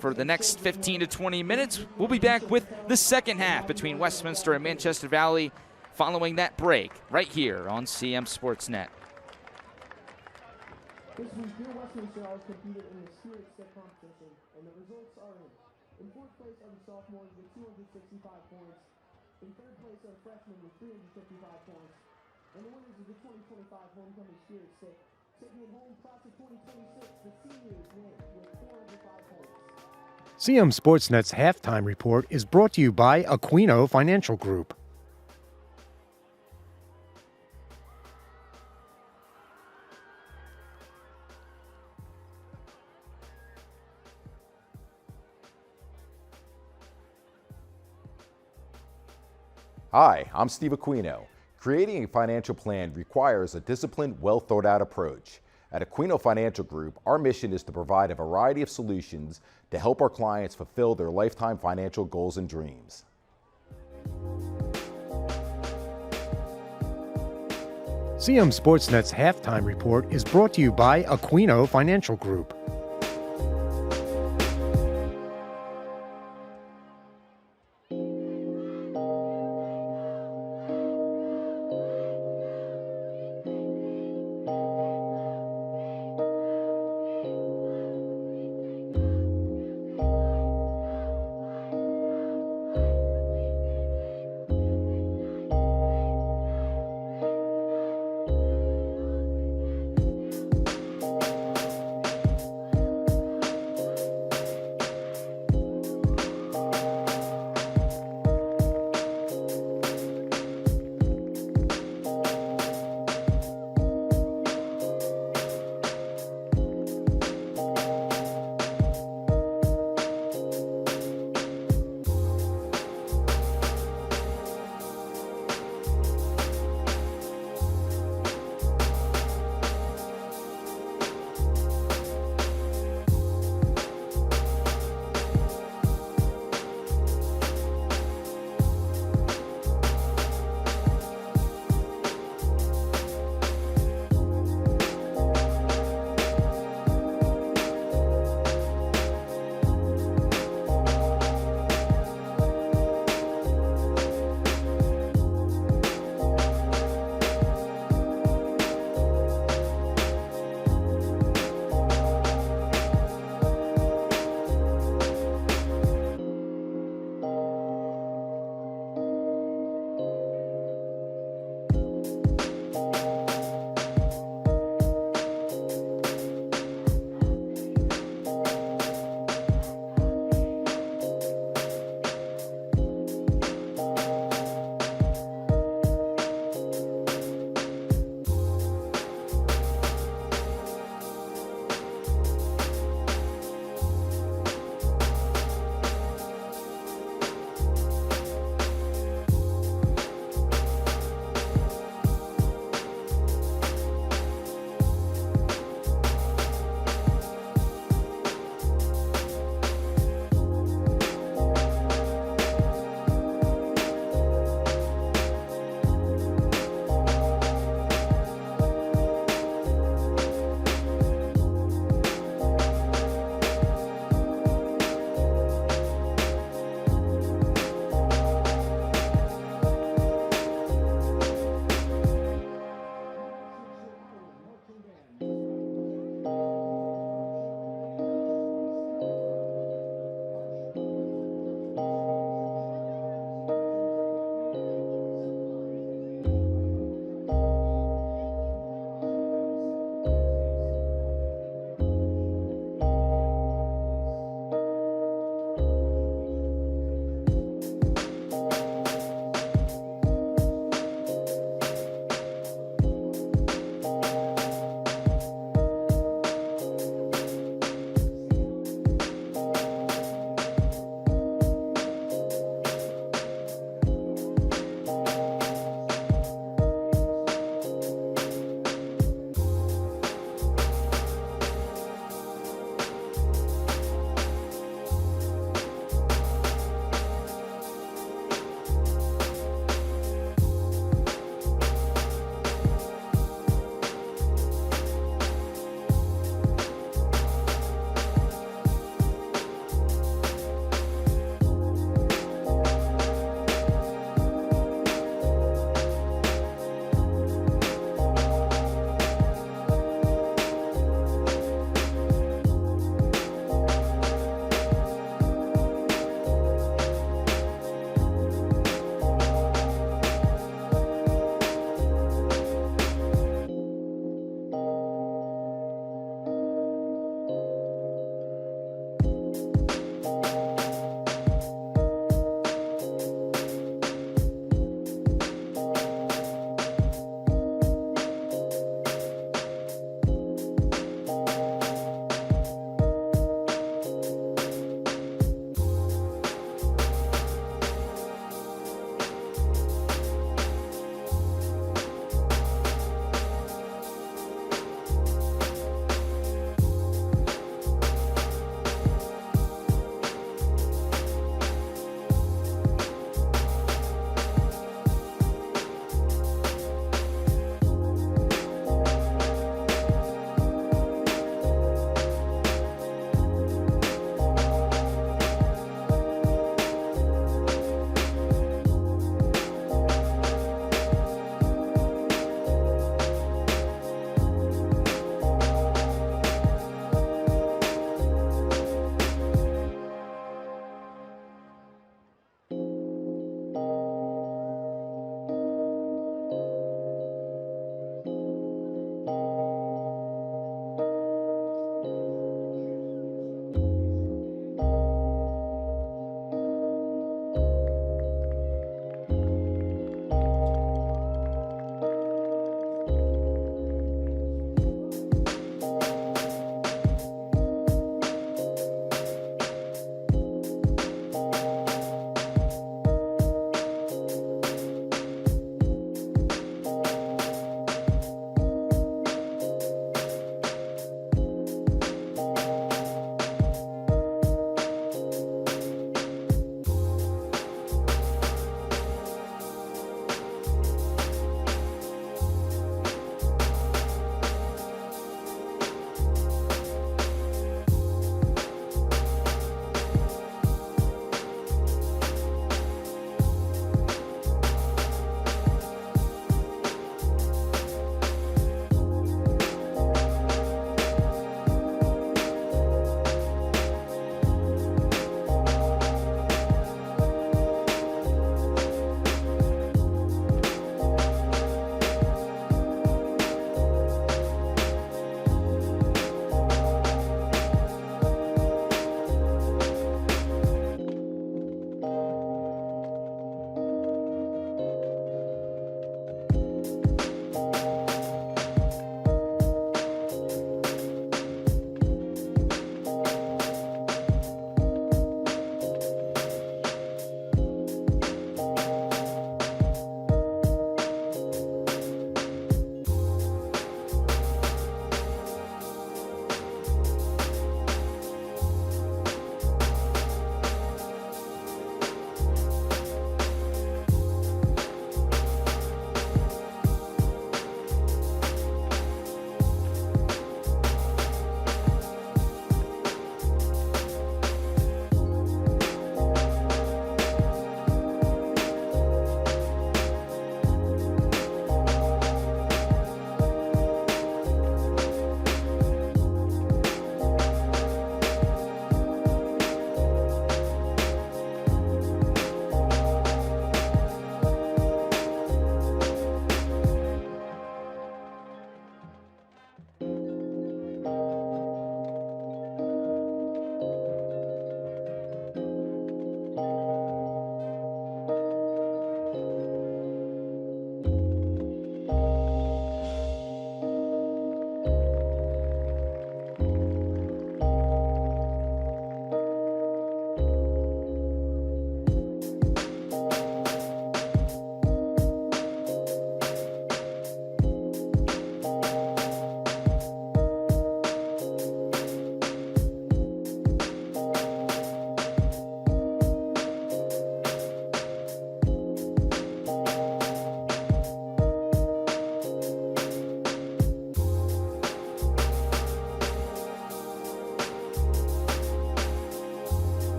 for the next 15 to 20 minutes. We'll be back with the second half between Westminster and Manchester Valley following that break right here on CMSportsNet. This week, your Westminster Owls competed in the Spirit Set competition, and the results are in. In 4th place are the sophomores with 265 points. In 3rd place are freshmen with 355 points. And the winners of the 2025 Homecoming Spirit Set, taking it home class of 2026, the seniors win with 405 points. CMSportsNet's halftime report is brought to you by Aquino Financial Group. Hi, I'm Steve Aquino. Creating a financial plan requires a disciplined, well-thought-out approach. At Aquino Financial Group, our mission is to provide a variety of solutions to help our clients fulfill their lifetime financial goals and dreams. CMSportsNet's halftime report is brought to you by Aquino Financial Group.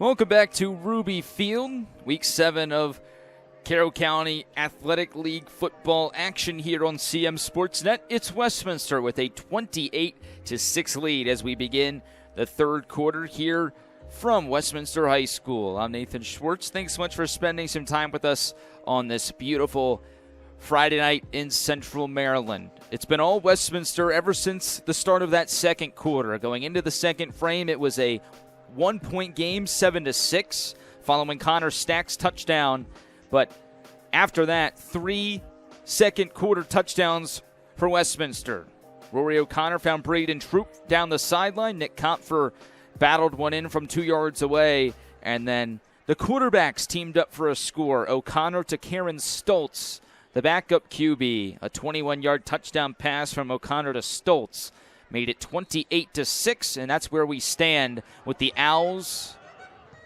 Welcome back to Ruby Field, Week 7 of Carroll County Athletic League football action here on CMSportsNet. It's Westminster with a 28-6 lead as we begin the third quarter here from Westminster High School. I'm Nathan Schwartz. Thanks so much for spending some time with us on this beautiful Friday night in Central Maryland. It's been all Westminster ever since the start of that second quarter. Going into the second frame, it was a one-point game, 7-6, following Connor Stack's touchdown. But after that, 3 second-quarter touchdowns for Westminster. Rory O'Connor found Braden Troop down the sideline. Nick Compfer battled one in from 2 yards away. And then the quarterbacks teamed up for a score. O'Connor to Karen Stoltz, the backup QB. A 21-yard touchdown pass from O'Connor to Stoltz made it 28-6, and that's where we stand with the Owls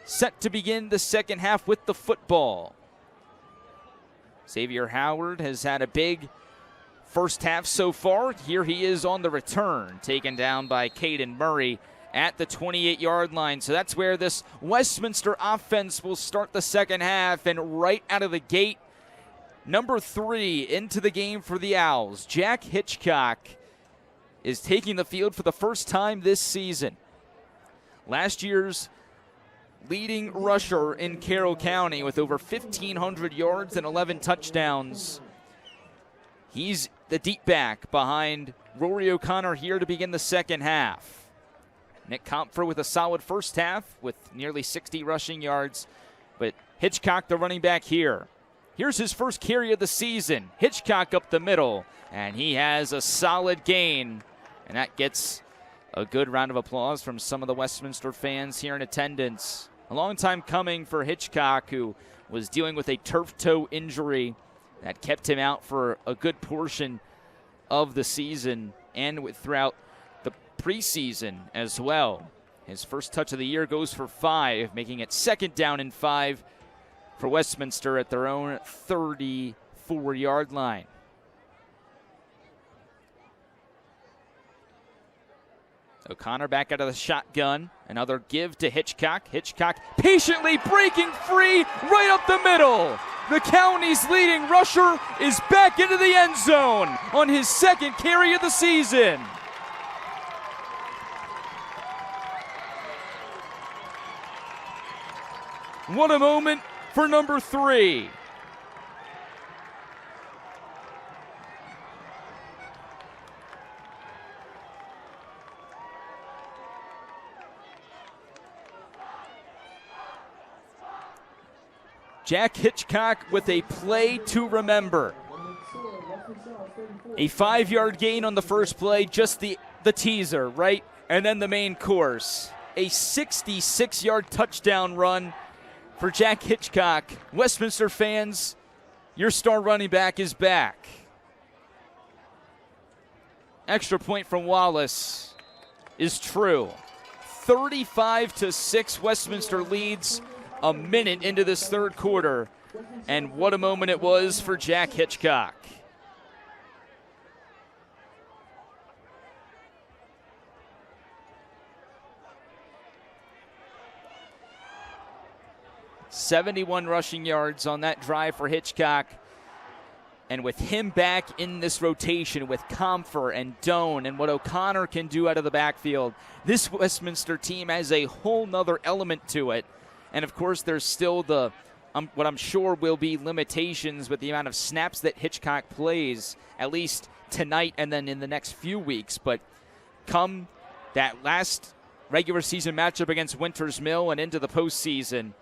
set to begin the second half with the football. Xavier Howard has had a big first half so far. Here he is on the return, taken down by Caden Murray at the 28-yard line. So that's where this Westminster offense will start the second half, and right out of the gate, number 3 into the game for the Owls, Jack Hitchcock, is taking the field for the first time this season. Last year's leading rusher in Carroll County with over 1,500 yards and 11 touchdowns. He's the deep back behind Rory O'Connor here to begin the second half. Nick Compfer with a solid first half with nearly 60 rushing yards, but Hitchcock the running back here. Here's his first carry of the season. Hitchcock up the middle, and he has a solid gain. And that gets a good round of applause from some of the Westminster fans here in attendance. A long time coming for Hitchcock, who was dealing with a turf toe injury that kept him out for a good portion of the season and throughout the preseason as well. His first touch of the year goes for 5, making it second down and 5 for Westminster at their own 34-yard line. O'Connor back out of the shotgun. Another give to Hitchcock. Hitchcock patiently breaking free right up the middle. The county's leading rusher is back into the end zone on his second carry of the season. What a moment for number 3. Jack Hitchcock with a play to remember. A 5-yard gain on the first play, just the teaser, right? And then the main course. A 66-yard touchdown run for Jack Hitchcock. Westminster fans, your star running back is back. Extra point from Wallace is true. 35-6, Westminster leads a minute into this third quarter, and what a moment it was for Jack Hitchcock. "71 rushing yards on that drive for Hitchcock, and with him back in this rotation with Compfer and Doan and what O'Connor can do out of the backfield, this Westminster team has a whole nother element to it. And, of course, there's still the what I'm sure will be limitations with the amount of snaps that Hitchcock plays, at least tonight and then in the next few weeks. But come that last regular season matchup against Winters Mill and into the postseason,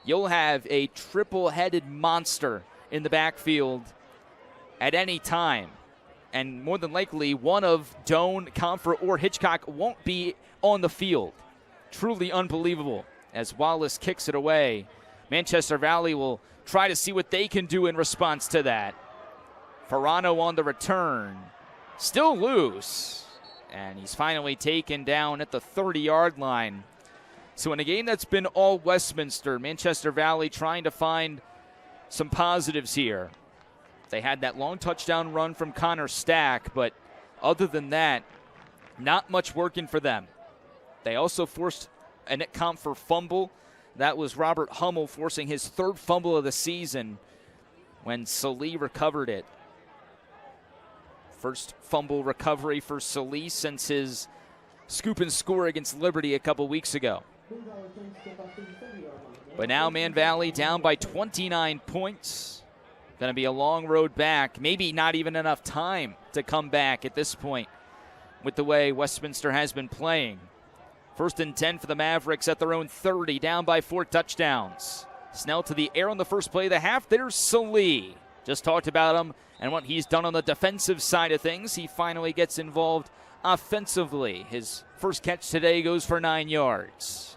you'll have a triple-headed monster in the backfield at any time. And more than likely, one of Doan, Compfer, or Hitchcock won't be on the field. Truly unbelievable. As Wallace kicks it away, Manchester Valley will try to see what they can do in response to that. Ferrano on the return, still loose, and he's finally taken down at the 30-yard line. So in a game that's been all Westminster, Manchester Valley trying to find some positives here. They had that long touchdown run from Connor Stack, but other than that, not much working for them. They also forced a Nick Compfer fumble That was Robert Hummel forcing his third fumble of the season when Salih recovered it. First fumble recovery for Salih since his scoop and score against Liberty a couple weeks ago. But now Man Valley down by 29 points. Going to be a long road back. Maybe not even enough time to come back at this point with the way Westminster has been playing. 1st and 10 for the Mavericks at their own 30, down by 4 touchdowns. Snell to the air on the first play of the half. There's Salih. Just talked about him and what he's done on the defensive side of things. He finally gets involved offensively. His first catch today goes for 9 yards.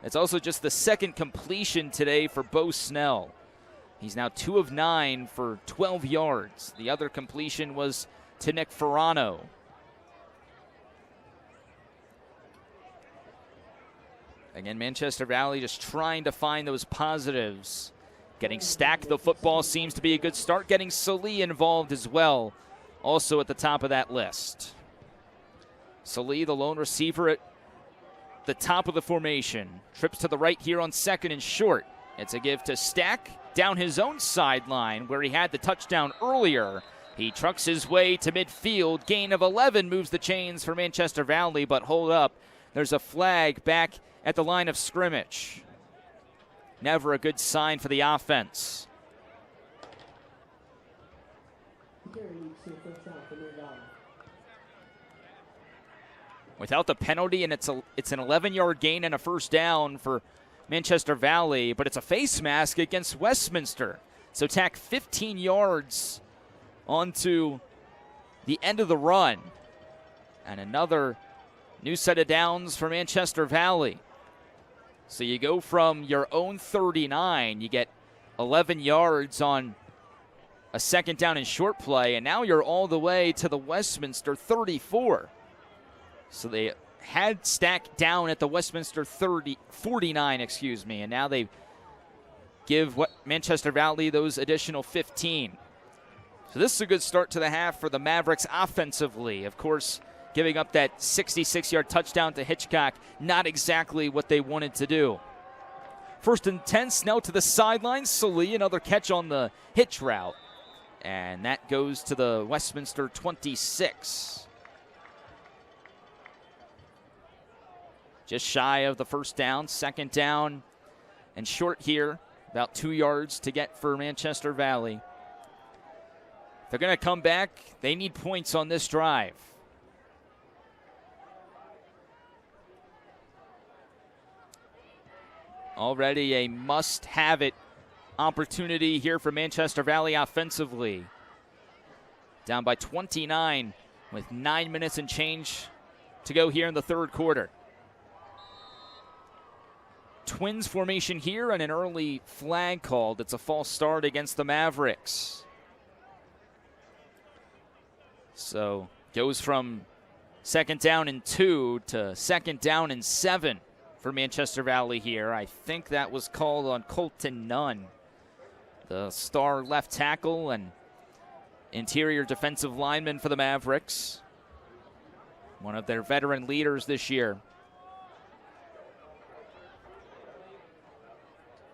It's also just the second completion today for Bo Snell. He's now 2 of 9 for 12 yards. The other completion was to Nick Ferrano. Again, Manchester Valley just trying to find those positives. Getting Stack the football seems to be a good start. Getting Salih involved as well, also at the top of that list. Salih, the lone receiver at the top of the formation. Trips to the right here on 2nd and short. It's a give to Stack down his own sideline where he had the touchdown earlier. He trucks his way to midfield. Gain of 11 moves the chains for Manchester Valley, but hold up. There's a flag back at the line of scrimmage. Never a good sign for the offense. Without the penalty, and it's an 11-yard gain and a first down for Manchester Valley, but it's a face mask against Westminster. So tack 15 yards onto the end of the run. And another new set of downs for Manchester Valley. So you go from your own 39, you get 11 yards on a 2nd down and short play, and now you're all the way to the Westminster 34. So they had Stack down at the Westminster 49, and now they give Manchester Valley those additional 15. So this is a good start to the half for the Mavericks offensively. Of course, giving up that 66-yard touchdown to Hitchcock, not exactly what they wanted to do. 1st and 10, Snell to the sideline. Salih, another catch on the hitch route. And that goes to the Westminster 26. Just shy of the first down. 2nd down and short here. About 2 yards to get for Manchester Valley. If they're going to come back, they need points on this drive. Already a must-have-it opportunity here for Manchester Valley offensively. Down by 29 with 9 minutes and change to go here in the 3rd quarter. Twins formation here and an early flag called. It's a false start against the Mavericks. So goes from 2nd down and 2 to 2nd down and 7 for Manchester Valley here. I think that was called on Colton Nunn, the star left tackle and interior defensive lineman for the Mavericks. One of their veteran leaders this year.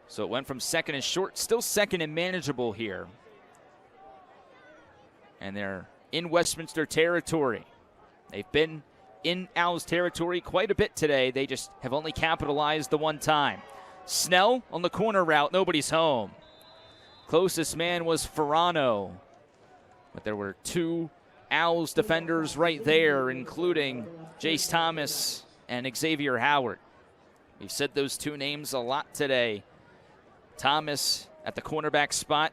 So it went from 2nd and short, still 2nd and manageable here. And they're in Westminster territory. They've been in Owls territory quite a bit today. They just have only capitalized the one time. Snell on the corner route, nobody's home. Closest man was Ferrano. But there were 2 Owls defenders right there, including Jace Thomas and Xavier Howard. We've said those 2 names a lot today. Thomas at the cornerback spot,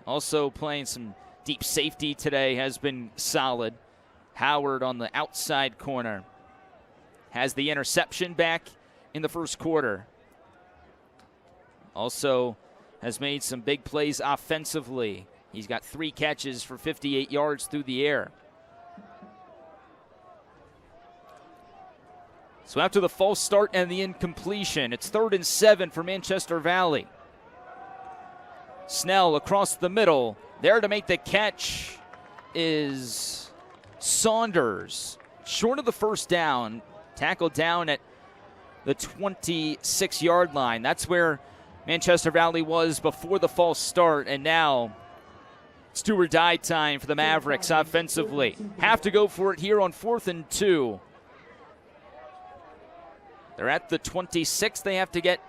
also playing some deep safety today, has been solid. Howard on the outside corner has the interception back in the 1st quarter. Also has made some big plays offensively. He's got 3 catches for 58 yards through the air. So after the false start and the incompletion, it's 3rd and 7 for Manchester Valley. Snell across the middle. There to make the catch is Saunders. Short of the first down. Tackled down at the 26-yard line. That's where Manchester Valley was before the false start, and now it's do or die time for the Mavericks offensively. Have to go for it here on 4th and 2. They're at the 26. They have to get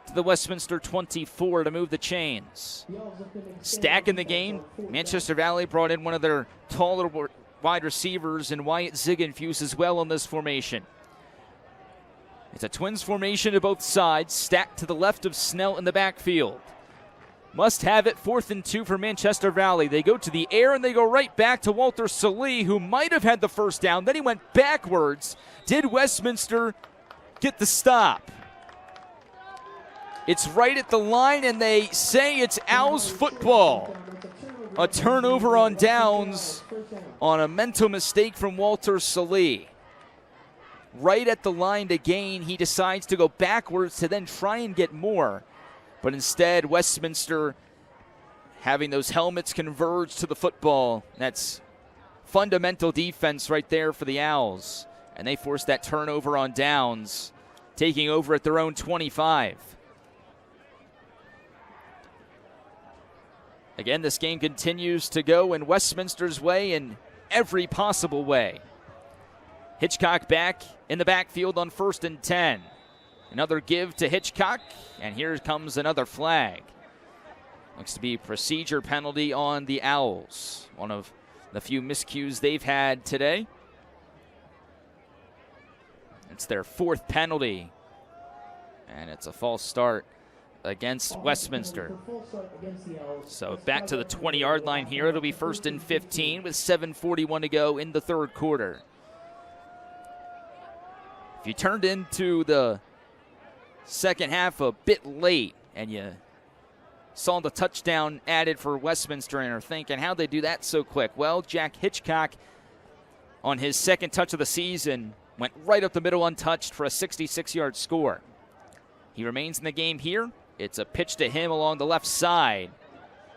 to the Westminster 24 to move the chains. Stacking the game, Manchester Valley brought in one of their taller wide receivers, and Wyatt Ziegenfuss as well on this formation. It's a Twins formation to both sides, stacked to the left of Snell in the backfield. Must have it, 4th and 2 for Manchester Valley. They go to the air and they go right back to Walter Salee, who might have had the first down. Then he went backwards. Did Westminster get the stop? It's right at the line, and they say it's Owls football. A turnover on downs on a mental mistake from Walter Salee. Right at the line to gain, he decides to go backwards to then try and get more. But instead, Westminster having those helmets converge to the football. That's fundamental defense right there for the Owls. And they force that turnover on downs, taking over at their own 25. Again, this game continues to go in Westminster's way in every possible way. Hitchcock back in the backfield on 1st and 10. Another give to Hitchcock, and here comes another flag. Looks to be a procedure penalty on the Owls. One of the few miscues they've had today. It's their 4th penalty, and it's a false start against Westminster. So back to the 20-yard line here. It'll be 1st and 15 with 7:41 to go in the 3rd quarter. If you turned into the second half a bit late and you saw the touchdown added for Westminster and are thinking, how'd they do that so quick? Well, Jack Hitchcock, on his 2nd touch of the season, went right up the middle untouched for a 66-yard score. He remains in the game here. It's a pitch to him along the left side.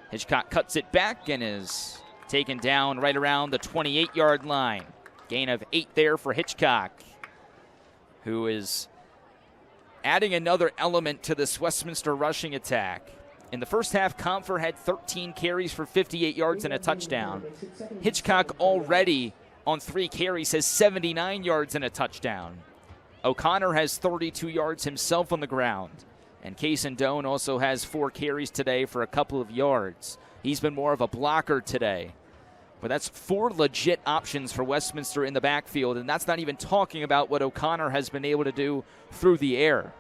Hitchcock cuts it back and is taken down right around the 28-yard line. Gain of 8 there for Hitchcock, who is adding another element to this Westminster rushing attack. In the first half, Comfer had 13 carries for 58 yards and a touchdown. Hitchcock already on 3 carries has 79 yards and a touchdown. O'Connor has 32 yards himself on the ground. And Kaysen Doan also has 4 carries today for a couple of yards. He's been more of a blocker today. But that's 4 legit options for Westminster in the backfield, and that's not even talking about what O'Connor has been able to do through the air.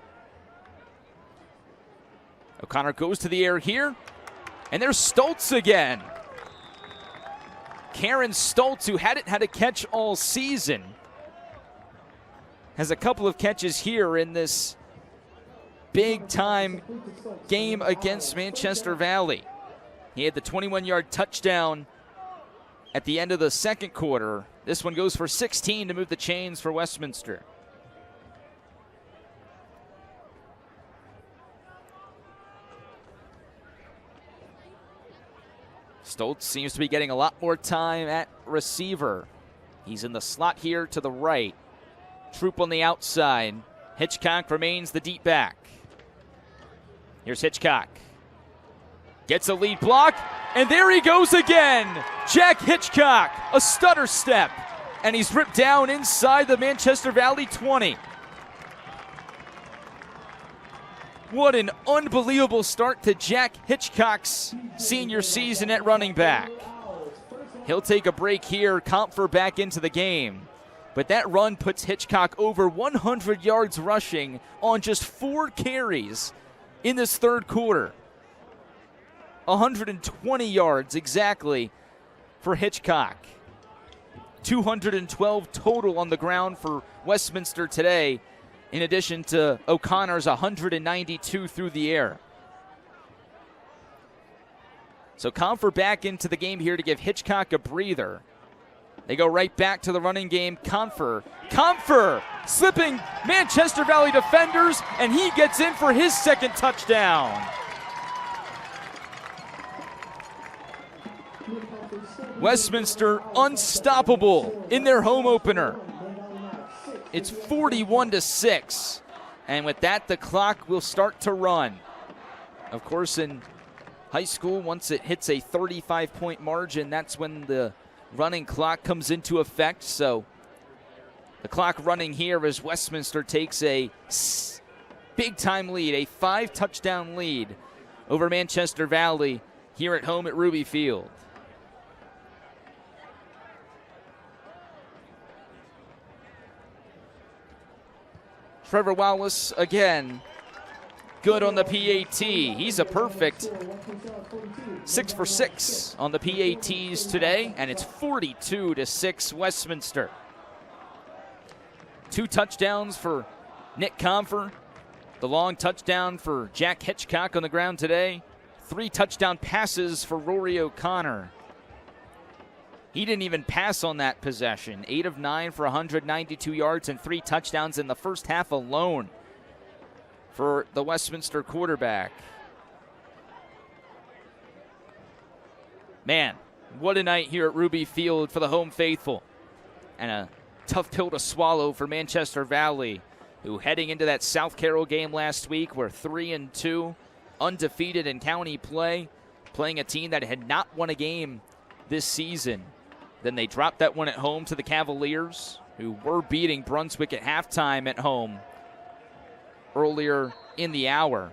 O'Connor goes to the air here, and there's Stoltz again. Karen Stoltz, who hadn't had a catch all season, has a couple of catches here in this big-time game against Manchester Valley. He had the 21-yard touchdown at the end of the 2nd quarter. This one goes for 16 to move the chains for Westminster. Stoltz seems to be getting a lot more time at receiver. He's in the slot here to the right. Troop on the outside. Hitchcock remains the deep back. Here's Hitchcock. Gets a lead block, and there he goes again. Jack Hitchcock, a stutter step, and he's ripped down inside the Manchester Valley 20. What an unbelievable start to Jack Hitchcock's senior season at running back. He'll take a break here, Comfer back into the game. But that run puts Hitchcock over 100 yards rushing on just 4 carries in this 3rd quarter. 120 yards exactly for Hitchcock. 212 total on the ground for Westminster today, in addition to O'Connor's 192 through the air. So Comfer back into the game here to give Hitchcock a breather. They go right back to the running game. Comfer slipping Manchester Valley defenders, and he gets in for his 2nd touchdown. Westminster unstoppable in their home opener. It's 41-6. And with that, the clock will start to run. Of course, in high school, once it hits a 35-point margin, that's when the running clock comes into effect. So the clock running here as Westminster takes a big-time lead, a 5-touchdown lead over Manchester Valley here at home at Ruby Field. Trevor Wallace again, good on the PAT. He's a perfect 6 for 6 on the PATs today, and it's 42-6 Westminster. 2 touchdowns for Nick Comfer, the long touchdown for Jack Hitchcock on the ground today. 3 touchdown passes for Rory O'Connor. He didn't even pass on that possession. 8 of 9 for 192 yards and 3 touchdowns in the first half alone for the Westminster quarterback. Man, what a night here at Ruby Field for the home faithful. And a tough pill to swallow for Manchester Valley, who heading into that South Carroll game last week were 3-2, undefeated in county play, playing a team that had not won a game this season. Then they dropped that one at home to the Cavaliers, who were beating Brunswick at halftime at home earlier in the hour.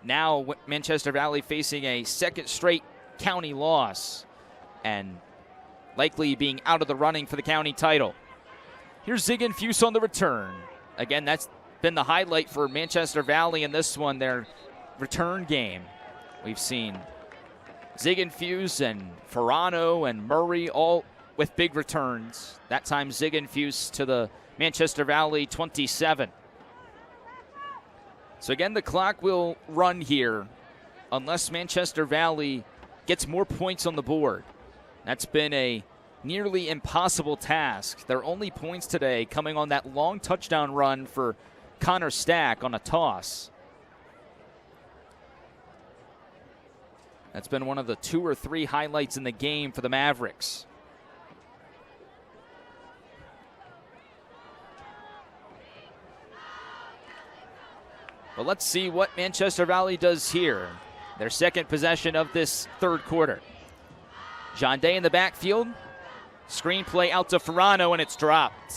Now Manchester Valley facing a second straight county loss and likely being out of the running for the county title. Here's Ziegenfuss on the return. Again, that's been the highlight for Manchester Valley in this one, their return game. We've seen Ziegenfuss and Ferrano and Murray all with big returns. That time Ziegenfuss to the Manchester Valley 27. So again, the clock will run here unless Manchester Valley gets more points on the board. That's been a nearly impossible task. Their only points today coming on that long touchdown run for Connor Stack on a toss. That's been one of the 2 or 3 highlights in the game for the Mavericks. But let's see what Manchester Valley does here. Their second possession of this third quarter. John Day in the backfield. Screenplay out to Ferrano, and it's dropped.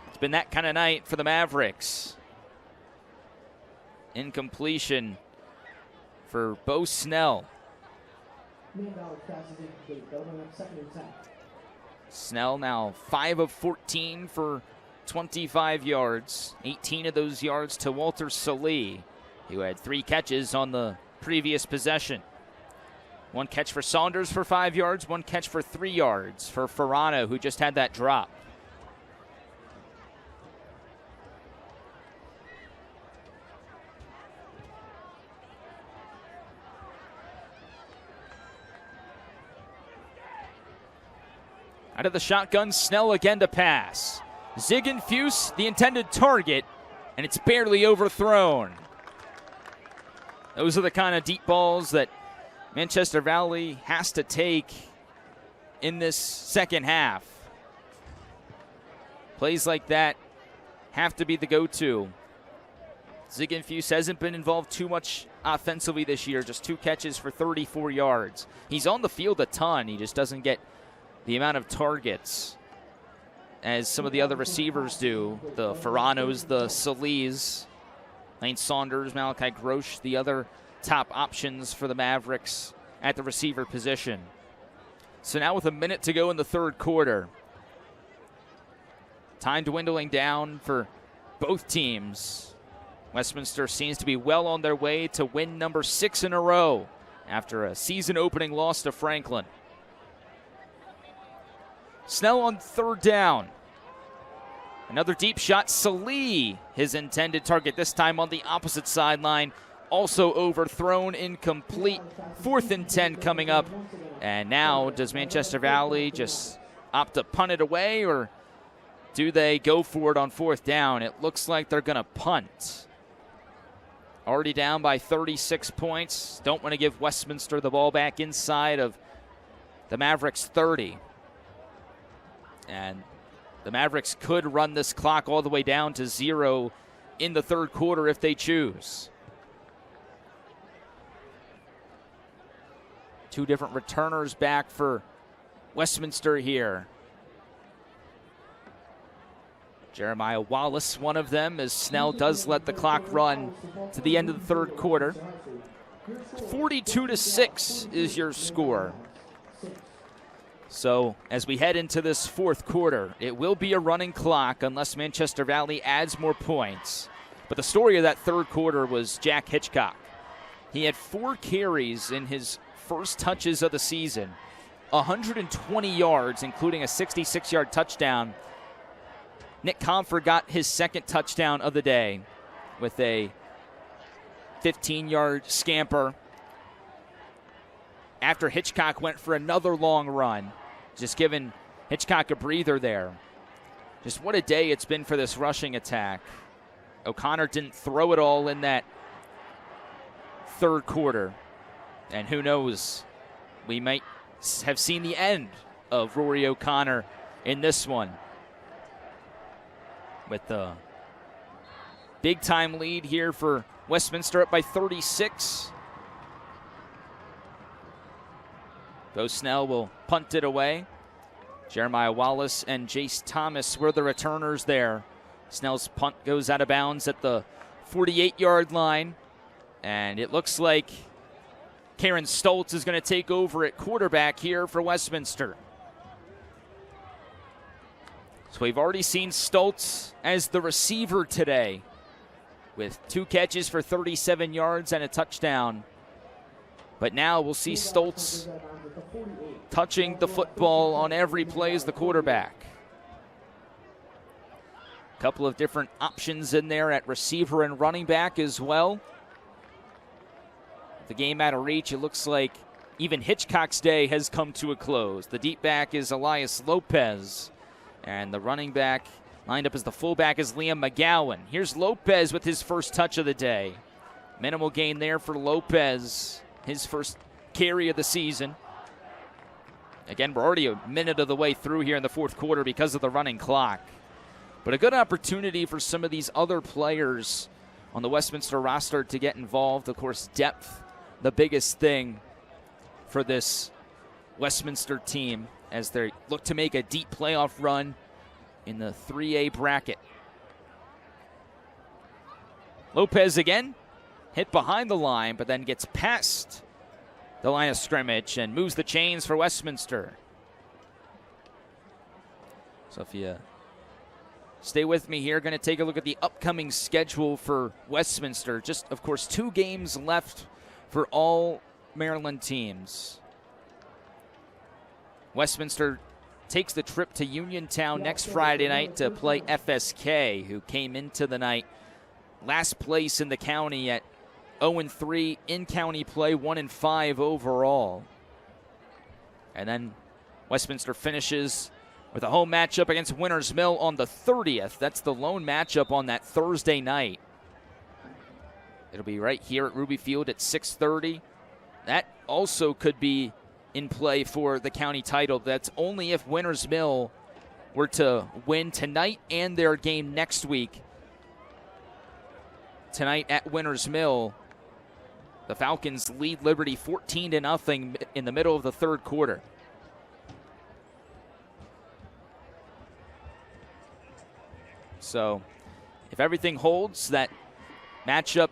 It's been that kind of night for the Mavericks. Incompletion for Bo Snell. Snell now 5 of 14 for 25 yards. 18 of those yards to Walter Salee, who had 3 catches on the previous possession. 1 catch for Saunders for 5 yards, 1 catch for 3 yards for Ferrano, who just had that drop. Out of the shotgun, Snell again to pass. Ziegenfuss, the intended target, and it's barely overthrown. Those are the kind of deep balls that Manchester Valley has to take in this second half. Plays like that have to be the go-to. Ziegenfuss hasn't been involved too much offensively this year, just 2 catches for 34 yards. He's on the field a ton, he just doesn't get the amount of targets as some of the other receivers do. The Ferranos, the Salees, Lane Saunders, Malachi Grosh, the other top options for the Mavericks at the receiver position. So now with a minute to go in the third quarter, time dwindling down for both teams. Westminster seems to be well on their way to win number 6 in a row after a season-opening loss to Franklin. Snell on third down. Another deep shot. Salee, his intended target, this time on the opposite sideline. Also overthrown, incomplete. 4th and 10 coming up. And now, does Manchester Valley just opt to punt it away, or do they go for it on 4th down? It looks like they're going to punt. Already down by 36 points. Don't want to give Westminster the ball back inside of the Mavericks' 30. And The Mavericks could run this clock all the way down to 0 in the third quarter if they choose. Two different returners back for Westminster here. Jeremiah Wallace, one of them, as Snell does let the clock run to the end of the third quarter. 42-6 is your score. So as we head into this fourth quarter, it will be a running clock unless Manchester Valley adds more points. But the story of that third quarter was Jack Hitchcock. He had 4 carries in his first touches of the season, 120 yards, including a 66-yard touchdown. Nick Comfort got his second touchdown of the day with a 15-yard scamper after Hitchcock went for another long run, just giving Hitchcock a breather there. Just what a day it's been for this rushing attack. O'Connor didn't throw it all in that third quarter. And who knows, we might have seen the end of Rory O'Connor in this one. With the big-time lead here for Westminster, up by 36. Bo Snell will punt it away. Jeremiah Wallace and Jace Thomas were the returners there. Snell's punt goes out of bounds at the 48-yard line. And it looks like Karen Stoltz is going to take over at quarterback here for Westminster. So we've already seen Stoltz as the receiver today with 2 catches for 37 yards and a touchdown. But now we'll see Stoltz touching the football on every play as the quarterback. A couple of different options in there at receiver and running back as well. The game out of reach, it looks like even Hitchcock's day has come to a close. The deep back is Elias Lopez. And the running back lined up as the fullback is Liam McGowan. Here's Lopez with his first touch of the day. Minimal gain there for Lopez. His first carry of the season. Again, we're already a minute of the way through here in the fourth quarter because of the running clock. But a good opportunity for some of these other players on the Westminster roster to get involved. Of course, depth, the biggest thing for this Westminster team as they look to make a deep playoff run in the 3A bracket. Lopez again, hit behind the line, but then gets past the line of scrimmage and moves the chains for Westminster. So if you stay with me here, going to take a look at the upcoming schedule for Westminster. Just, of course, 2 games left for all Maryland teams. Westminster takes the trip to Uniontown next Friday night to play FSK, who came into the night last place in the county at 0-3 in county play, 1-5 overall. And then Westminster finishes with a home matchup against Winters Mill on the 30th. That's the lone matchup on that Thursday night. It'll be right here at Ruby Field at 6:30. That also could be in play for the county title. That's only if Winters Mill were to win tonight and their game next week. Tonight at Winters Mill, the Falcons lead Liberty 14-0 in the middle of the third quarter. So if everything holds, that matchup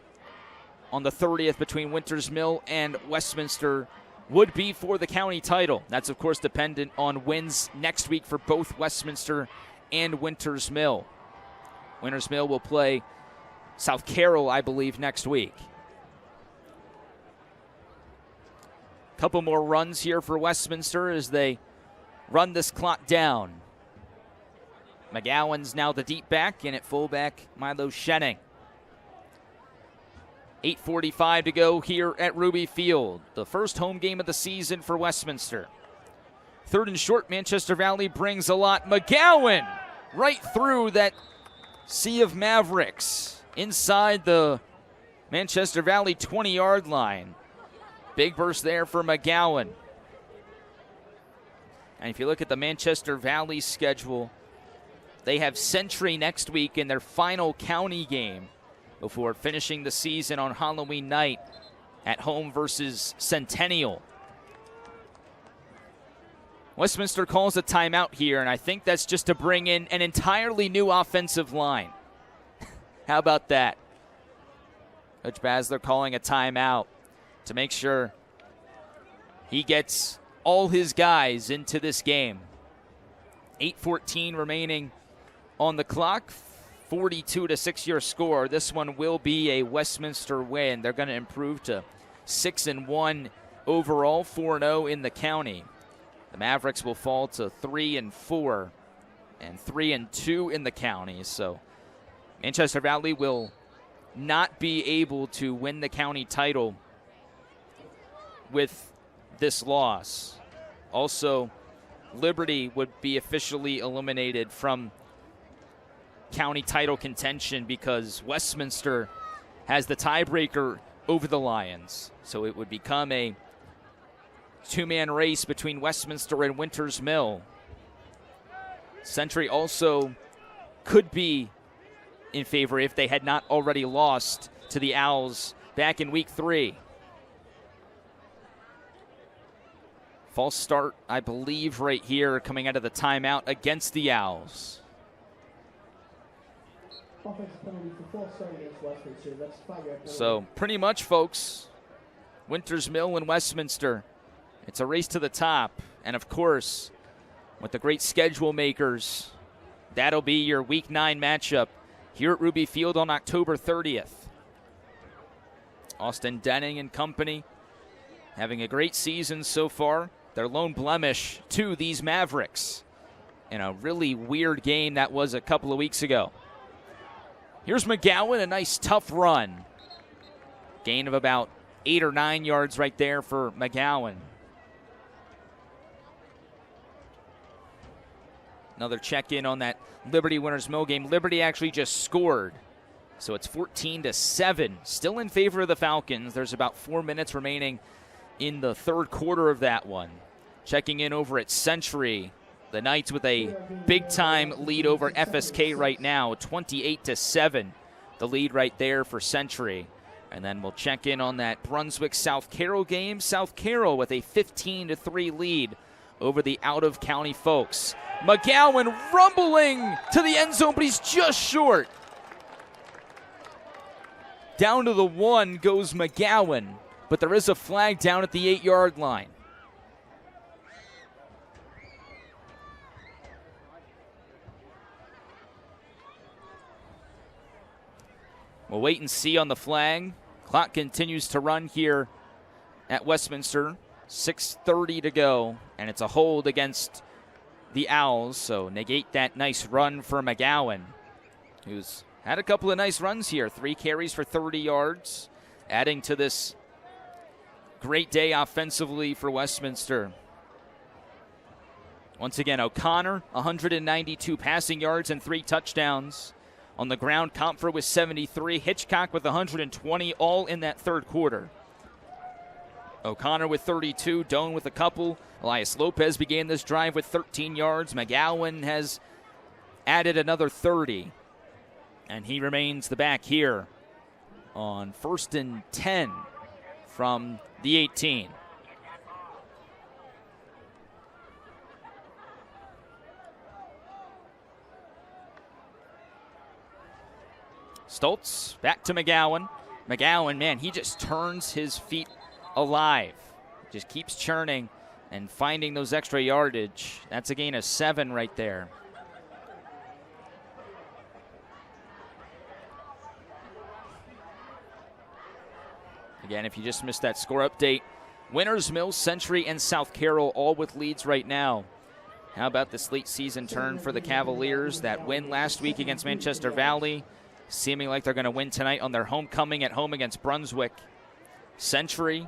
on the 30th between Winters Mill and Westminster would be for the county title. That's, of course, dependent on wins next week for both Westminster and Winters Mill. Winters Mill will play South Carroll, I believe, next week. Couple more runs here for Westminster as they run this clock down. McGowan's now the deep back, and at fullback, Milo Schenning. 8:45 to go here at Ruby Field. The first home game of the season for Westminster. Third and short, Manchester Valley brings a lot. McGowan right through that sea of Mavericks inside the Manchester Valley 20-yard line. Big burst there for McGowan. And if you look at the Manchester Valley schedule, They have Century next week in their final county game before finishing the season on Halloween night at home versus Centennial. Westminster calls a timeout here, and I think that's just to bring in an entirely new offensive line. How about that? Coach Basler calling a timeout to make sure he gets all his guys into this game. 8:14 remaining on the clock. 42-6 your score. This one will be a Westminster win. They're going to improve to 6-1 overall, 4-0 in the county. The Mavericks will fall to 3-4 and 3-2 in the county. So Manchester Valley will not be able to win the county title with this loss. Also, Liberty would be officially eliminated from county title contention because Westminster has the tiebreaker over the Lions. So it would become a two-man race between Westminster and Winters Mill. Century also could be in favor if they had not already lost to the Owls back in week 3. False start, I believe, right here coming out of the timeout against the Owls. So pretty much, folks, Winters Mill and Westminster, it's a race to the top. And, of course, with the great schedule makers, that'll be your Week 9 matchup here at Ruby Field on October 30th. Austin Denning and company having a great season so far. Their lone blemish to these Mavericks in a really weird game that was a couple of weeks ago. Here's McGowan, a nice tough run. Gain of about 8 or 9 yards right there for McGowan. Another check-in on that Liberty Winters Mill game. Liberty actually just scored. So it's 14-7. Still in favor of the Falcons. There's about 4 minutes remaining in the third quarter of that one. Checking in over at Century. The Knights with a big-time lead over FSK right now. 28-7. The lead right there for Century. And then we'll check in on that Brunswick-South Carroll game. South Carroll with a 15-3 lead over the out-of-county folks. McGowan rumbling to the end zone, but he's just short. Down to the 1 goes McGowan, but there is a flag down at the 8-yard line. We'll wait and see on the flag. Clock continues to run here at Westminster. 6:30 to go, and it's a hold against the Owls, so negate that nice run for McGowan, who's had a couple of nice runs here. 3 carries for 30 yards, adding to this great day offensively for Westminster. Once again, O'Connor, 192 passing yards and 3 touchdowns. On the ground, Comfort with 73, Hitchcock with 120, all in that third quarter. O'Connor with 32, Doan with a couple. Elias Lopez began this drive with 13 yards. McGowan has added another 30. And he remains the back here on 1st and 10 from the 18. Stoltz back to McGowan. McGowan, man, he just turns his feet alive. Just keeps churning and finding those extra yardage. That's a gain of 7 right there. Again, if you just missed that score update, Winters Mill, Century, and South Carroll all with leads right now. How about this late season turn for the Cavaliers? That win last week against Manchester Valley, seeming like they're going to win tonight on their homecoming at home against Brunswick. Century,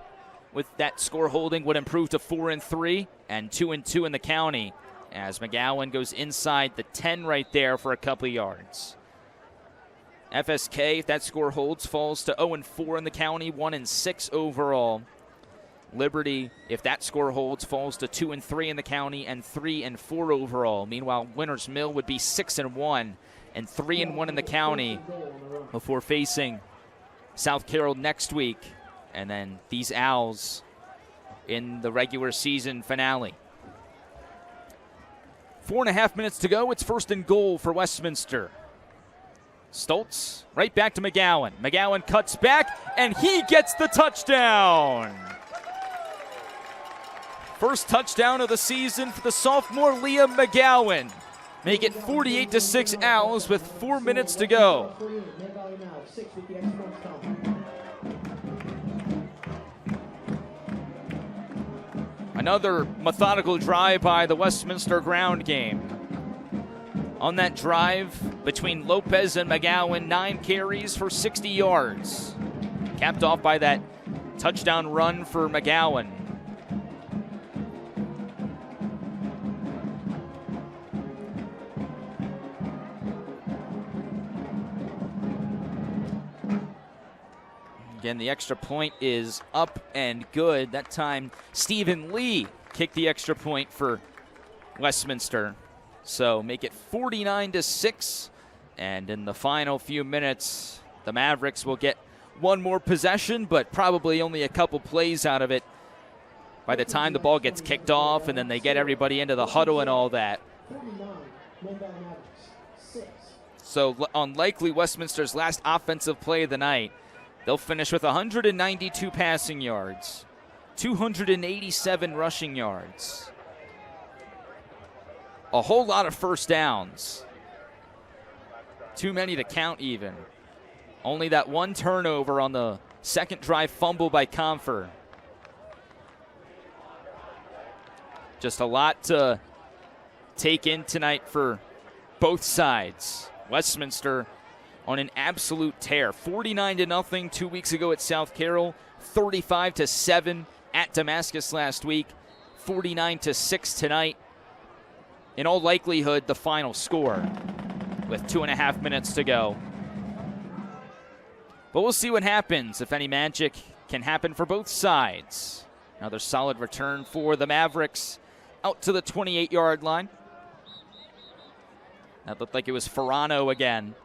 with that score holding, would improve to 4-3 and 2-2 in the county as McGowan goes inside the 10 right there for a couple of yards. FSK, if that score holds, falls to 0-4 in the county, 1-6 overall. Liberty, if that score holds, falls to 2-3 in the county and 3-4 overall. Meanwhile, Winters Mill would be 6-1 and 3-1 in the county before facing South Carroll next week, and then these Owls in the regular season finale. 4.5 minutes to go. It's 1st and goal for Westminster. Stoltz right back to McGowan. McGowan cuts back, and he gets the touchdown. First touchdown of the season for the sophomore Liam McGowan. Make it 48-6 Owls with 4 minutes to go. Another methodical drive by the Westminster ground game. On that drive between Lopez and McGowan, 9 carries for 60 yards. Capped off by that touchdown run for McGowan. Again, the extra point is up and good. That time, Stephen Lee kicked the extra point for Westminster. So make it 49-6. And in the final few minutes, the Mavericks will get one more possession, but probably only a couple plays out of it by the time the ball gets kicked off and then they get everybody into the huddle and all that. So unlikely Westminster's last offensive play of the night. They'll finish with 192 passing yards, 287 rushing yards, a whole lot of first downs. Too many to count even. Only that one turnover on the second drive fumble by Confer. Just a lot to take in tonight for both sides. Westminster on an absolute tear. 49-0 2 weeks ago at South Carroll, 35-7 at Damascus last week, 49-6 tonight. In all likelihood, the final score with 2.5 minutes to go. But we'll see what happens, if any magic can happen for both sides. Another solid return for the Mavericks out to the 28-yard line. That looked like it was Ferrano again.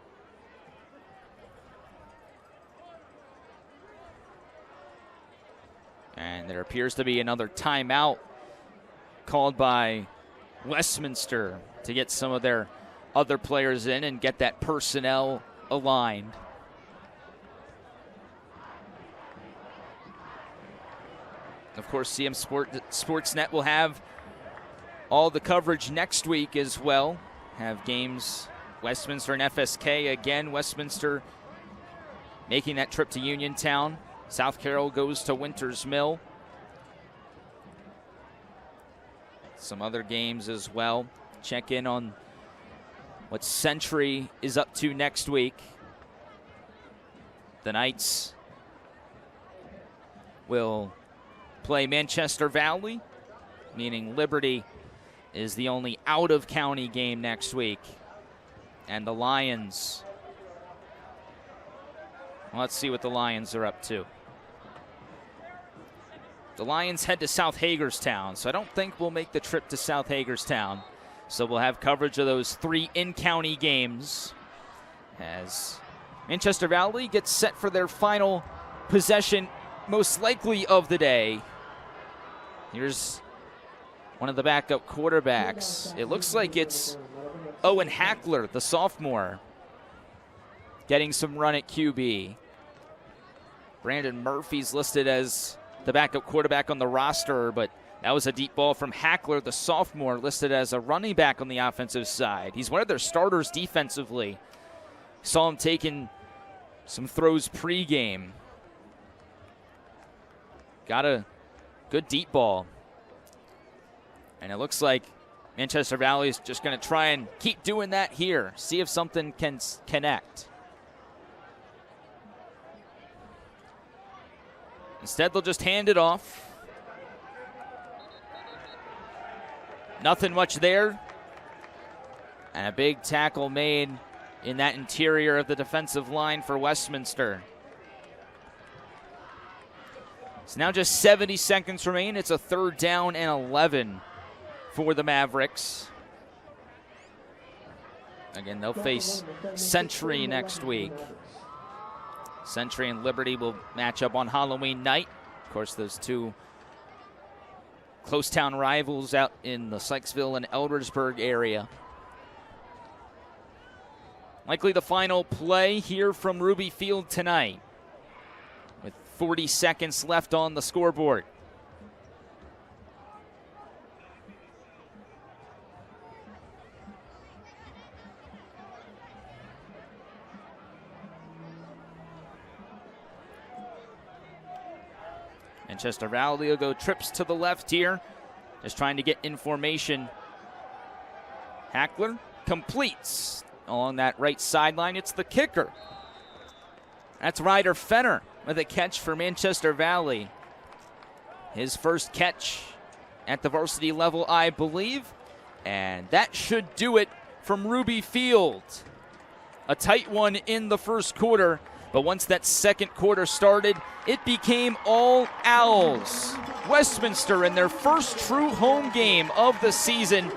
And there appears to be another timeout called by Westminster to get some of their other players in and get that personnel aligned. Of course, CMSportsNet will have all the coverage next week as well. Have games, Westminster and FSK. Again, Westminster making that trip to Uniontown. South Carroll goes to Winters Mill. Some other games as well. Check in on what Century is up to next week. The Knights will play Manchester Valley, meaning Liberty is the only out-of-county game next week. And the Lions, let's see what the Lions are up to. The Lions head to South Hagerstown, so I don't think we'll make the trip to South Hagerstown. So we'll have coverage of those 3 in-county games as Manchester Valley gets set for their final possession, most likely of the day. Here's one of the backup quarterbacks. It looks like it's Owen Hackler, the sophomore, getting some run at QB. Brandon Murphy's listed as the backup quarterback on the roster, but that was a deep ball from Hackler, the sophomore, listed as a running back on the offensive side. He's one of their starters defensively. Saw him taking some throws pregame. Got a good deep ball. And it looks like Manchester Valley is just going to try and keep doing that here. See if something can connect. Instead, they'll just hand it off. Nothing much there. And a big tackle made in that interior of the defensive line for Westminster. It's now just 70 seconds remain. It's a 3rd down and 11 for the Mavericks. Again, they'll face Century next week. Century and Liberty will match up on Halloween night. Of course, those two close town rivals out in the Sykesville and Eldersburg area. Likely the final play here from Ruby Field tonight, with 40 seconds left on the scoreboard. Manchester Valley will go trips to the left here, just trying to get information. Hackler completes along that right sideline. It's the kicker. That's Ryder Fenner with a catch for Manchester Valley. His first catch at the varsity level, I believe. And that should do it from Ruby Field. A tight one in the first quarter, but once that second quarter started, it became all Owls. Westminster, in their first true home game of the season,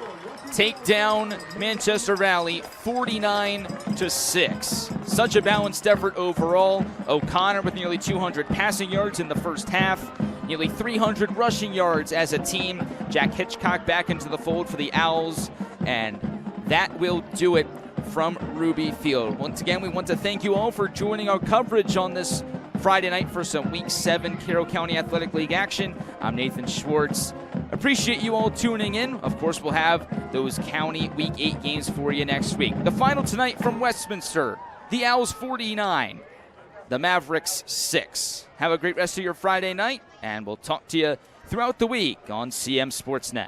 take down Manchester Valley 49-6. Such a balanced effort overall. O'Connor with nearly 200 passing yards in the first half, nearly 300 rushing yards as a team. Jack Hitchcock back into the fold for the Owls, and that will do it from Ruby Field. Once again, we want to thank you all for joining our coverage on this Friday night for some Week 7 Carroll County Athletic League action. I'm Nathan Schwartz. Appreciate you all tuning in. Of course, we'll have those county Week 8 games for you next week. The final tonight from Westminster, the Owls 49, the Mavericks 6. Have a great rest of your Friday night, and we'll talk to you throughout the week on CM Sportsnet.